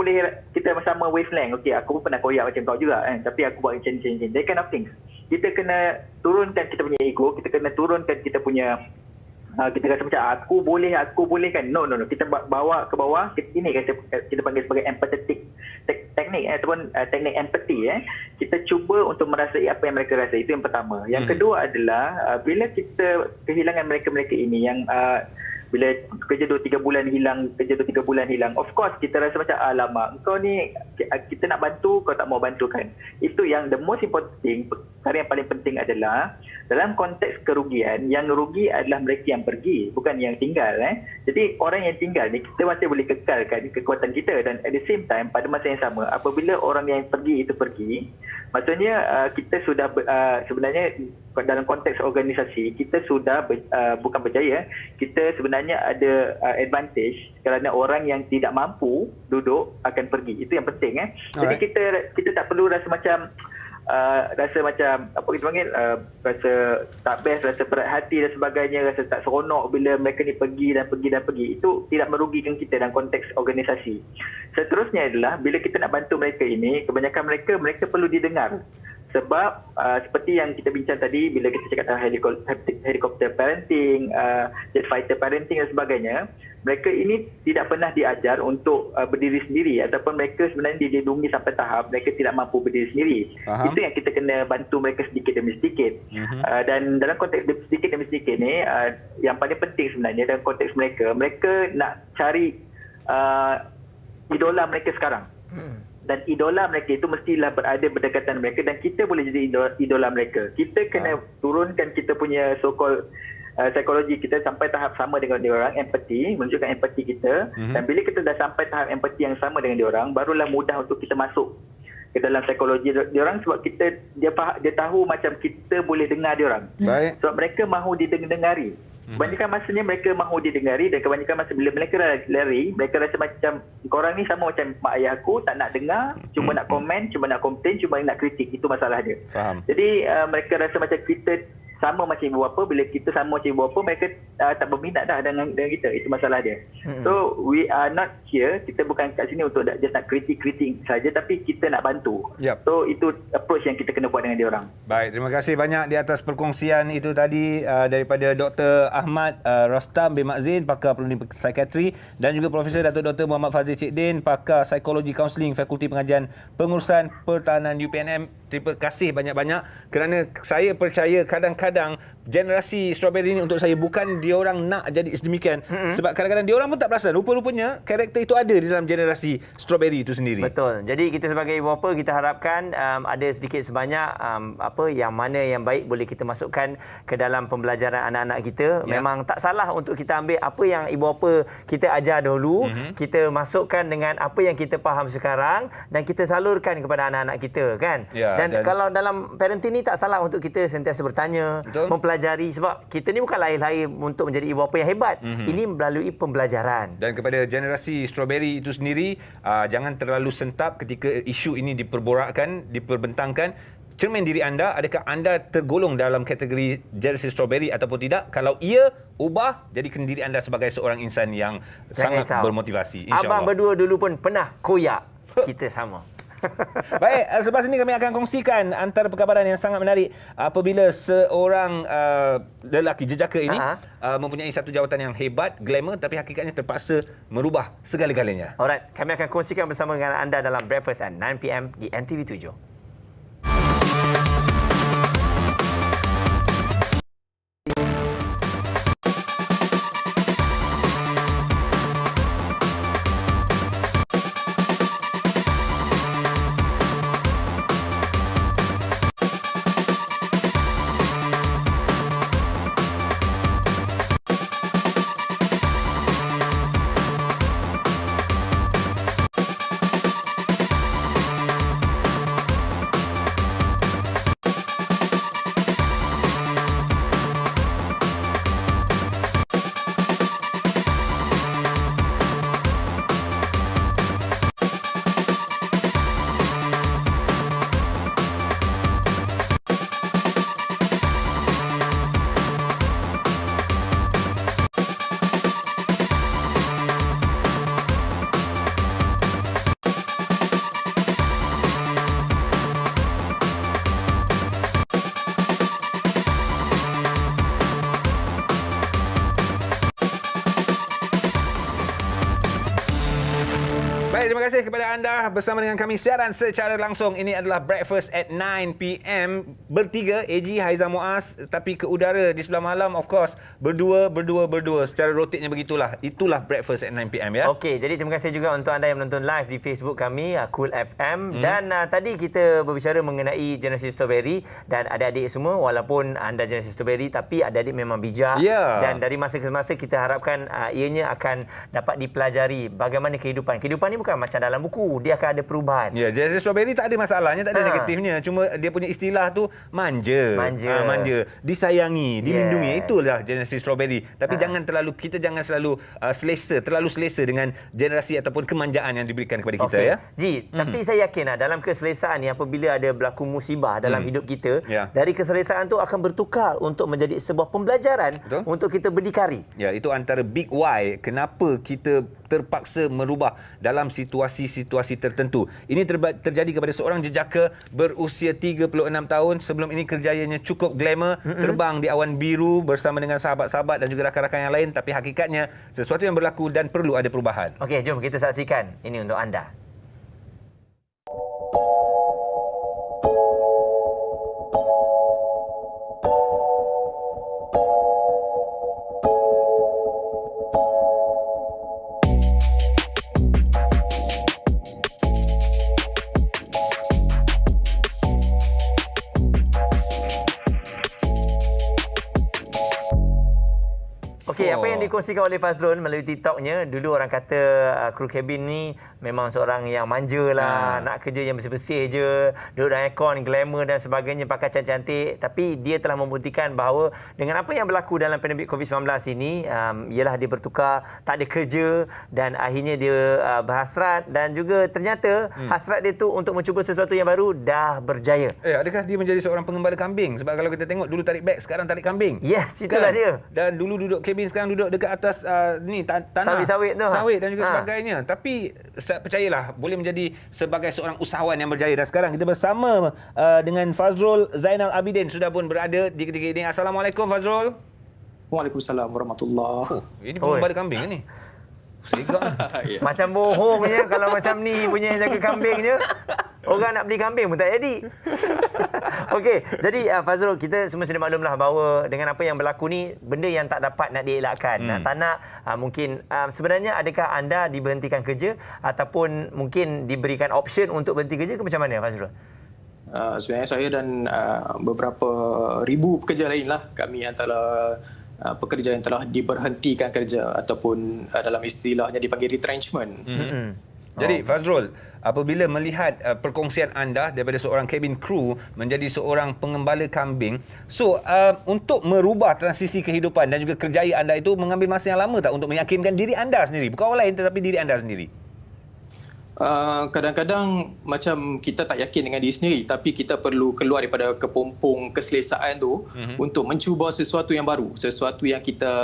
sama wavelength. Okey, aku pun pernah koyak macam kau juga kan, tapi aku buat change that kind of things. Kita kena turunkan kita punya ego, kita kena turunkan kita punya kita rasa macam aku boleh kan. No, kita bawa ke bawah. Ini kita panggil sebagai empathetic teknik ataupun teknik empathy. Kita cuba untuk merasai apa yang mereka rasa. Itu yang pertama. Yang kedua adalah bila kita kehilangan mereka ini yang bila kerja 2-3 bulan hilang, of course kita rasa macam alamak, kau ni kita nak bantu, kau tak mau bantu kan. Itu yang the most important thing. Perkara yang paling penting adalah dalam konteks kerugian, yang rugi adalah mereka yang pergi, bukan yang tinggal. Jadi orang yang tinggal ni kita masih boleh kekalkan kekuatan kita, dan at the same time pada masa yang sama apabila orang yang pergi itu pergi, maksudnya kita sudah sebenarnya dalam konteks organisasi kita sudah bukan berjaya, kita sebenarnya ada advantage kerana orang yang tidak mampu duduk akan pergi. Itu yang penting. Jadi kita tak perlu rasa macam apa kita panggil, rasa tak best, rasa berat hati dan sebagainya, rasa tak seronok bila mereka ni pergi. Itu tidak merugikan kita dalam konteks organisasi. Seterusnya adalah bila kita nak bantu mereka ini, kebanyakan mereka perlu didengar. Sebab seperti yang kita bincang tadi, bila kita cakap tentang helikopter parenting, jet fighter parenting dan sebagainya, mereka ini tidak pernah diajar untuk berdiri sendiri, ataupun mereka sebenarnya dilindungi sampai tahap mereka tidak mampu berdiri sendiri. Itu yang kita kena bantu mereka sedikit demi sedikit. Dan dalam konteks sedikit demi sedikit ni, yang paling penting sebenarnya dalam konteks mereka nak cari idola mereka sekarang. Dan idola mereka itu mestilah berada berdekatan mereka, dan kita boleh jadi idola mereka. Kita kena turunkan kita punya so-called psikologi kita sampai tahap sama dengan diorang, empathy, menunjukkan empathy kita. Dan bila kita dah sampai tahap empathy yang sama dengan diorang, barulah mudah untuk kita masuk ke dalam psikologi diorang, sebab dia tahu macam kita boleh dengar diorang. Sebab mereka mahu didengari. Kebanyakan masanya mereka mahu didengari, dan kebanyakan masa bila mereka lari, mereka rasa macam korang ni sama macam mak ayah aku, tak nak dengar, cuma nak komen, cuma nak komplain, cuma nak kritik. Itu masalah dia. Jadi mereka rasa macam kita sama macam ibu bapa. Bila kita sama macam ibu bapa, mereka tak berminat dah dengan kita. Itu masalah dia. So we are not here, kita bukan kat sini untuk just nak kritik saja, tapi kita nak bantu. So itu approach yang kita kena buat dengan dia orang. Baik, terima kasih banyak di atas perkongsian itu tadi daripada Dr. Ahmad Rostam bin Mak Zain, pakar perunding psikiatri, dan juga Profesor Datuk Dr. Muhammad Fazil Cik Din, pakar psikologi kaunseling Fakulti Pengajian Pengurusan Pertahanan UPNM. Terima kasih banyak-banyak, kerana saya percaya kadang-kadang generasi strawberry ini untuk saya bukan diorang nak jadi sedemikian, sebab kadang-kadang diorang pun tak perasan rupa-rupanya karakter itu ada di dalam generasi strawberry itu sendiri. Betul. Jadi kita sebagai ibu bapa, kita harapkan ada sedikit sebanyak yang mana yang baik boleh kita masukkan ke dalam pembelajaran anak-anak kita. Memang tak salah untuk kita ambil apa yang ibu bapa kita ajar dahulu, kita masukkan dengan apa yang kita faham sekarang, dan kita salurkan kepada anak-anak kita kan. Dan kalau dalam parenting ni tak salah untuk kita sentiasa bertanya, mempelajari, sebab kita ni bukan lahir-lahir untuk menjadi ibu bapa yang hebat. Ini melalui pembelajaran. Dan kepada generasi strawberry itu sendiri, jangan terlalu sentap ketika isu ini diperborakkan, diperbentangkan. Cermin diri anda, adakah anda tergolong dalam kategori generasi strawberry ataupun tidak? Kalau ia, ubah, jadikan diri anda sebagai seorang insan yang sangat bermotivasi, insya-Allah. Abang berdua dulu pun pernah koyak. Kita sama. Baik, selepas ini kami akan kongsikan antara perkabaran yang sangat menarik apabila seorang lelaki jejaka ini mempunyai satu jawatan yang hebat, glamour, tapi hakikatnya terpaksa merubah segala-galanya. Alright, kami akan kongsikan bersama dengan anda dalam Breakfast at 9 PM di NTV 7. kasih kepada anda bersama dengan kami siaran secara langsung. Ini adalah Breakfast at 9 PM. Bertiga, AG, Haizam Muaz. Tapi ke udara di sebelah malam, of course, berdua. Secara rotitnya begitulah. Itulah Breakfast at 9 PM ya. Okey, jadi terima kasih juga untuk anda yang menonton live di Facebook kami, Cool FM. Dan tadi kita berbicara mengenai generasi strawberry dan adik-adik semua, walaupun anda generasi strawberry tapi adik-adik memang bijak. Dan dari masa ke masa kita harapkan ianya akan dapat dipelajari bagaimana kehidupan. Kehidupan ni bukan macam dalam buku, dia akan ada perubahan. Ya, generasi strawberry tak ada masalahnya, tak ada negatifnya. Cuma dia punya istilah tu manja. Disayangi, dilindungi. Itulah generasi strawberry. Tapi kita jangan selalu terlalu selesa dengan generasi ataupun kemanjaan yang diberikan kepada kita ya. Ji, tapi saya yakin dalam keselesaan ni apabila ada berlaku musibah dalam hidup kita, dari keselesaan tu akan bertukar untuk menjadi sebuah pembelajaran untuk kita berdikari. Ya, itu antara big why kenapa kita terpaksa merubah dalam situasi-situasi tertentu. Ini terjadi kepada seorang jejaka berusia 36 tahun. Sebelum ini kerjayanya cukup glamour, terbang di awan biru bersama dengan sahabat-sahabat dan juga rakan-rakan yang lain, tapi hakikatnya sesuatu yang berlaku dan perlu ada perubahan. Okey, jom kita saksikan ini untuk anda. Okey, apa yang dikongsikan oleh Fazrul melalui TikToknya, dulu orang kata kru kabin ni memang seorang yang manja lah, nak kerja yang bersih-bersih je, duduk dalam aircon, glamour dan sebagainya, pakai cantik-cantik. Tapi dia telah membuktikan bahawa dengan apa yang berlaku dalam pandemik COVID-19 ini, ialah dia bertukar, tak ada kerja dan akhirnya dia berhasrat dan juga ternyata hasrat dia tu untuk mencuba sesuatu yang baru dah berjaya. Adakah dia menjadi seorang pengembala kambing? Sebab kalau kita tengok dulu tarik beg, sekarang tarik kambing. Yes, itulah dia. Dan dulu duduk kabin, sekarang duduk dekat atas tanah. Sawit-sawit tu. Sawit dan juga sebagainya. Tapi percayalah, boleh menjadi sebagai seorang usahawan yang berjaya. Dan sekarang kita bersama dengan Fazrul Zainal Abidin sudah pun berada di ketika ini. Assalamualaikum Fazrul. Waalaikumsalam warahmatullahi. Ini pengembala kambing ni. Macam bohongnya kalau macam ni punya jaga kambingnya. Orang nak beli kambing pun tak jadi. Okey, jadi Fazrul, kita semua sudah maklumlah bahawa dengan apa yang berlaku ni, benda yang tak dapat nak dielakkan. Tak nak mungkin sebenarnya adakah anda diberhentikan kerja ataupun mungkin diberikan option untuk berhenti kerja ke macam mana Fazrul? Sebenarnya saya dan beberapa ribu pekerja lain lah, kami antara pekerja yang telah diberhentikan kerja ataupun dalam istilahnya dipanggil retrenchment. Jadi Fazrul, apabila melihat perkongsian anda daripada seorang cabin crew menjadi seorang pengembala kambing, untuk merubah transisi kehidupan dan juga kerjaya anda itu mengambil masa yang lama tak untuk meyakinkan diri anda sendiri? Bukan orang lain tetapi diri anda sendiri. Kadang-kadang macam kita tak yakin dengan diri sendiri, tapi kita perlu keluar daripada kepompong keselesaan tu untuk mencuba sesuatu yang baru, sesuatu yang kita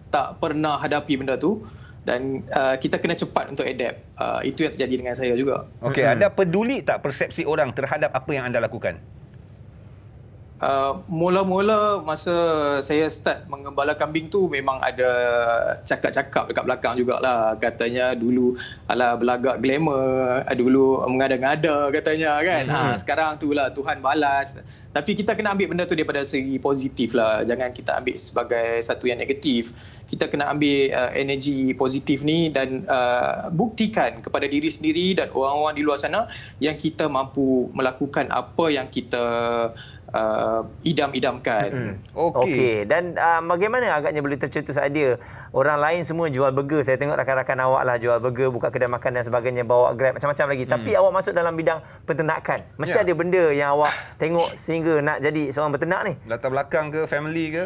tak pernah hadapi benda tu. Dan kita kena cepat untuk adapt. Itu yang terjadi dengan saya juga. Okey, anda peduli tak persepsi orang terhadap apa yang anda lakukan? Mula-mula masa saya start mengembala kambing tu memang ada cakap-cakap dekat belakang jugalah. Katanya dulu ala belagak glamour, dulu mengada-ngada katanya kan. Sekarang tu lah Tuhan balas. Tapi kita kena ambil benda tu daripada segi positif lah. Jangan kita ambil sebagai satu yang negatif. Kita kena ambil energi positif ni dan buktikan kepada diri sendiri dan orang-orang di luar sana yang kita mampu melakukan apa yang kita idam-idamkan. Okey. Dan bagaimana agaknya boleh tercetus idea orang lain semua jual burger. Saya tengok rakan-rakan awak lah jual burger, buka kedai makan dan sebagainya, bawa Grab, macam-macam lagi. Tapi awak masuk dalam bidang peternakan. Mesti ada benda yang awak tengok sehingga nak jadi seorang peternak ni. Latar belakang ke, family ke?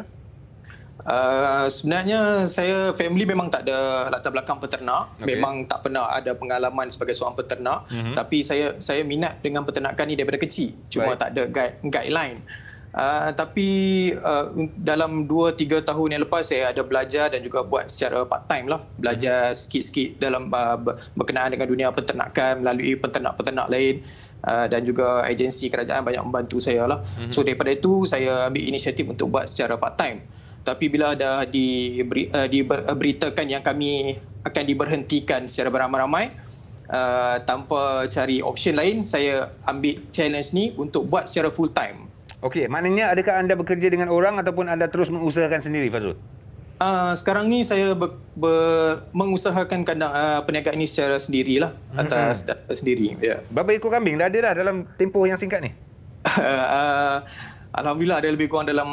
Sebenarnya saya family memang tak ada latar belakang peternak. Memang tak pernah ada pengalaman sebagai seorang peternak. Tapi saya minat dengan peternakan ni daripada kecil. Cuma tak ada guideline. Tapi dalam 2-3 tahun yang lepas saya ada belajar dan juga buat secara part time lah. Belajar sikit-sikit dalam berkenaan dengan dunia peternakan melalui peternak-peternak lain. Dan juga agensi kerajaan banyak membantu saya lah. So daripada itu saya ambil inisiatif untuk buat secara part time. Tapi bila dah diberitakan yang kami akan diberhentikan secara beramai-ramai, tanpa cari option lain, saya ambil challenge ni untuk buat secara full time. Okey, maknanya adakah anda bekerja dengan orang ataupun anda terus mengusahakan sendiri, Fazrul? Sekarang ni saya mengusahakan kandang perniagaan ini secara sendirilah, atas data sendiri. Ya. Berapa ekor kambing dah ada dah dalam tempoh yang singkat ni? Alhamdulillah ada lebih kurang dalam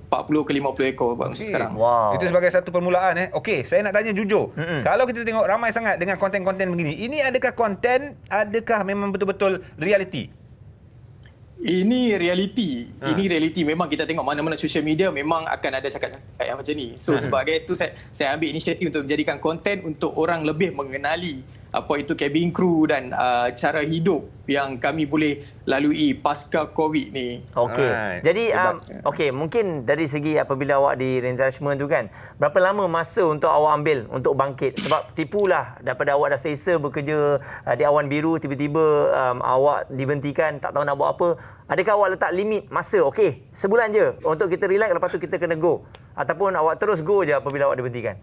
40 ke 50 ekor sekarang. Wow. Itu sebagai satu permulaan. Okey, saya nak tanya jujur. Kalau kita tengok ramai sangat dengan konten-konten begini, ini adakah konten, adakah memang betul-betul realiti? Ini realiti. Ini realiti. Memang kita tengok mana-mana social media memang akan ada cakap-cakap yang macam ni. So sebagai itu saya ambil inisiatif untuk menjadikan konten untuk orang lebih mengenali apa itu cabin crew dan cara hidup yang kami boleh lalui pasca COVID ni. Okey. Jadi okey, mungkin dari segi apabila awak di retrenchment tu kan, berapa lama masa untuk awak ambil untuk bangkit? Sebab tipulah daripada awak dah selesa bekerja di Awan Biru, tiba-tiba awak dibentikan, tak tahu nak buat apa. Adakah awak letak limit masa? Okey, sebulan je untuk kita relax, lepas tu kita kena go. Ataupun awak terus go je apabila awak dibentikan?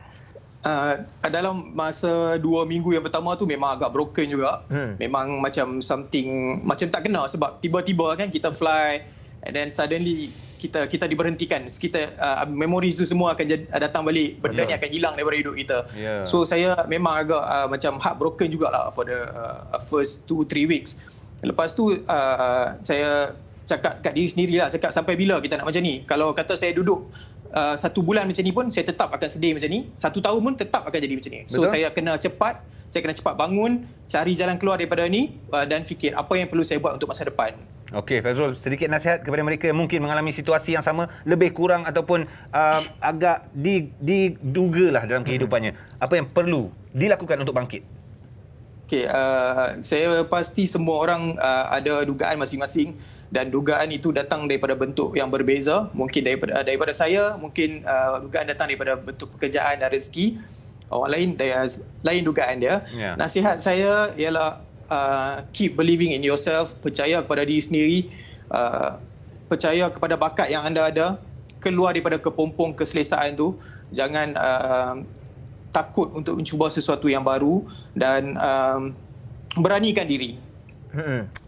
Dalam masa 2 minggu yang pertama tu memang agak broken juga. Memang macam something macam tak kena, sebab tiba-tiba kan kita fly and then suddenly kita diberhentikan. Kita memories tu semua akan datang balik. Benda ni akan hilang daripada hidup kita. So saya memang agak macam heartbroken jugalah for the first 2-3 weeks. Lepas tu saya cakap kat diri sendirilah, cakap sampai bila kita nak macam ni. Kalau kata saya duduk 1 bulan macam ni pun saya tetap akan sedih macam ni. 1 tahun pun tetap akan jadi macam ni. So saya kena cepat bangun, cari jalan keluar daripada ni dan fikir apa yang perlu saya buat untuk masa depan. Okey, Fazrul, sedikit nasihat kepada mereka yang mungkin mengalami situasi yang sama, lebih kurang ataupun agak didugalah dalam kehidupannya. Apa yang perlu dilakukan untuk bangkit? Okey, saya pasti semua orang ada dugaan masing-masing. Dan dugaan itu datang daripada bentuk yang berbeza. Mungkin daripada saya, mungkin dugaan datang daripada bentuk pekerjaan dan rezeki. Orang lain lain dugaan dia. Nasihat saya ialah keep believing in yourself, percaya kepada diri sendiri, percaya kepada bakat yang anda ada, keluar daripada kepompong keselesaan tu. Jangan takut untuk mencuba sesuatu yang baru dan beranikan diri.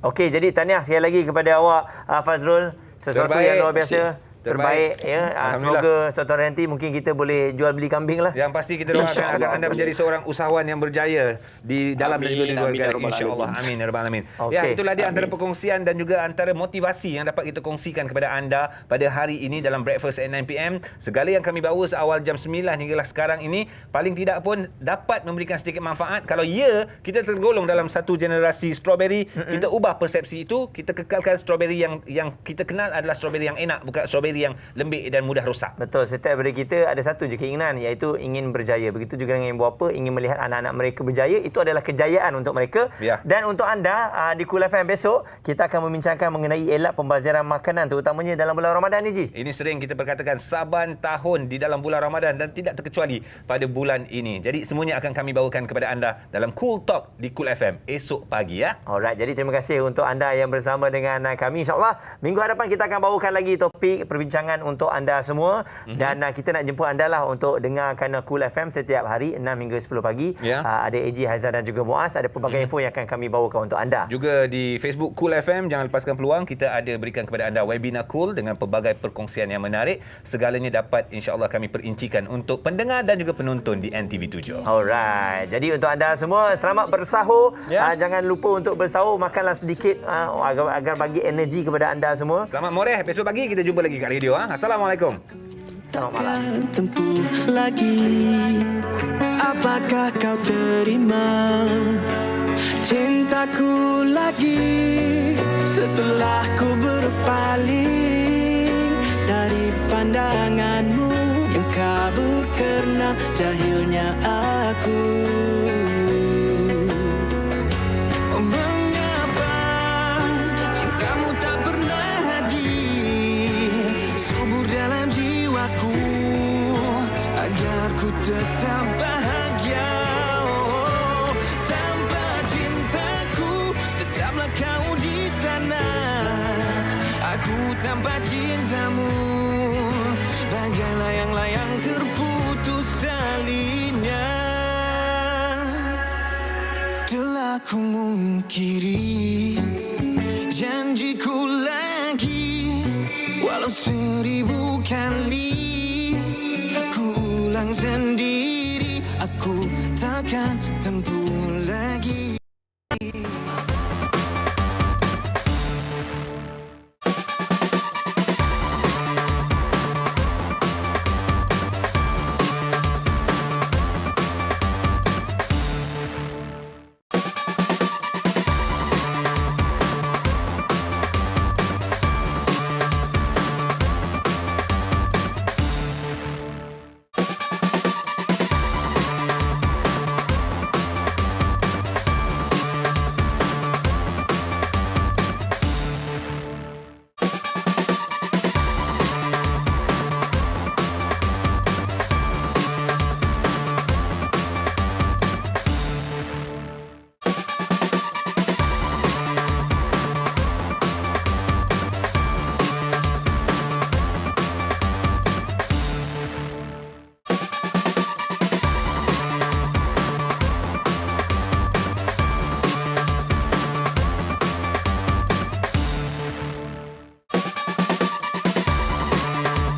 Okey, jadi tahniah sekali lagi kepada awak, Fazrul. Sesuatu terbaik, yang luar biasa. Terbaik ya. Semoga suatu hari nanti mungkin kita boleh jual beli kambing lah. Yang pasti kita doakan agar anda menjadi seorang usahawan yang berjaya di dalam dan juga di luar negara, insya-Allah. Amin ya rabbal alamin. Ya, itulah dia antara perkongsian dan juga antara motivasi yang dapat kita kongsikan kepada anda pada hari ini dalam Breakfast at 9 PM. Segala yang kami bawa seawal jam 9 hinggalah sekarang ini paling tidak pun dapat memberikan sedikit manfaat. Kalau kita tergolong dalam satu generasi strawberry, kita ubah persepsi itu, kita kekalkan strawberry yang kita kenal adalah strawberry yang enak, bukan strawberry yang lembik dan mudah rosak. Betul. Setiap daripada kita ada satu je keinginan, iaitu ingin berjaya. Begitu juga dengan ibu bapa ingin melihat anak-anak mereka berjaya. Itu adalah kejayaan untuk mereka. Dan untuk anda di Cool FM besok, kita akan membincangkan mengenai elak pembazaran makanan, terutamanya dalam bulan Ramadan ni, Ji. Ini sering kita perkatakan saban tahun di dalam bulan Ramadan dan tidak terkecuali pada bulan ini. Jadi semuanya akan kami bawakan kepada anda dalam Cool Talk di Cool FM esok pagi ya. Alright, jadi terima kasih untuk anda yang bersama dengan kami. InsyaAllah minggu hadapan kita akan bawakan lagi topik perbincangan untuk anda semua. Dan kita nak jemput anda lah untuk dengarkan Cool FM setiap hari 6 hingga 10 pagi. Ada AJ, Haizan dan juga Muaz. Ada pelbagai info yang akan kami bawakan untuk anda. Juga di Facebook Cool FM, jangan lepaskan peluang. Kita ada berikan kepada anda webinar Cool dengan pelbagai perkongsian yang menarik. Segalanya dapat insya-Allah kami perincikan untuk pendengar dan juga penonton di NTV7. Alright. Jadi untuk anda semua, selamat bersahur. Jangan lupa untuk bersahur, makanlah sedikit agar bagi energi kepada anda semua. Selamat moreh. Besok pagi kita jumpa lagi kat radio. Assalamualaikum. Selamat malam. Tempuh lagi, apakah kau terima cintaku lagi setelah ku berpaling dari pandanganmu yang kabur karena jahilnya aku. Agar ku tetap bahagia, tanpa cintaku tetaplah kau di sana. Aku tanpa cintamu bagai layang-layang terputus talinya. akhiri janjiku lagi, walau 1000 kali ku ulang sendiri, aku takkan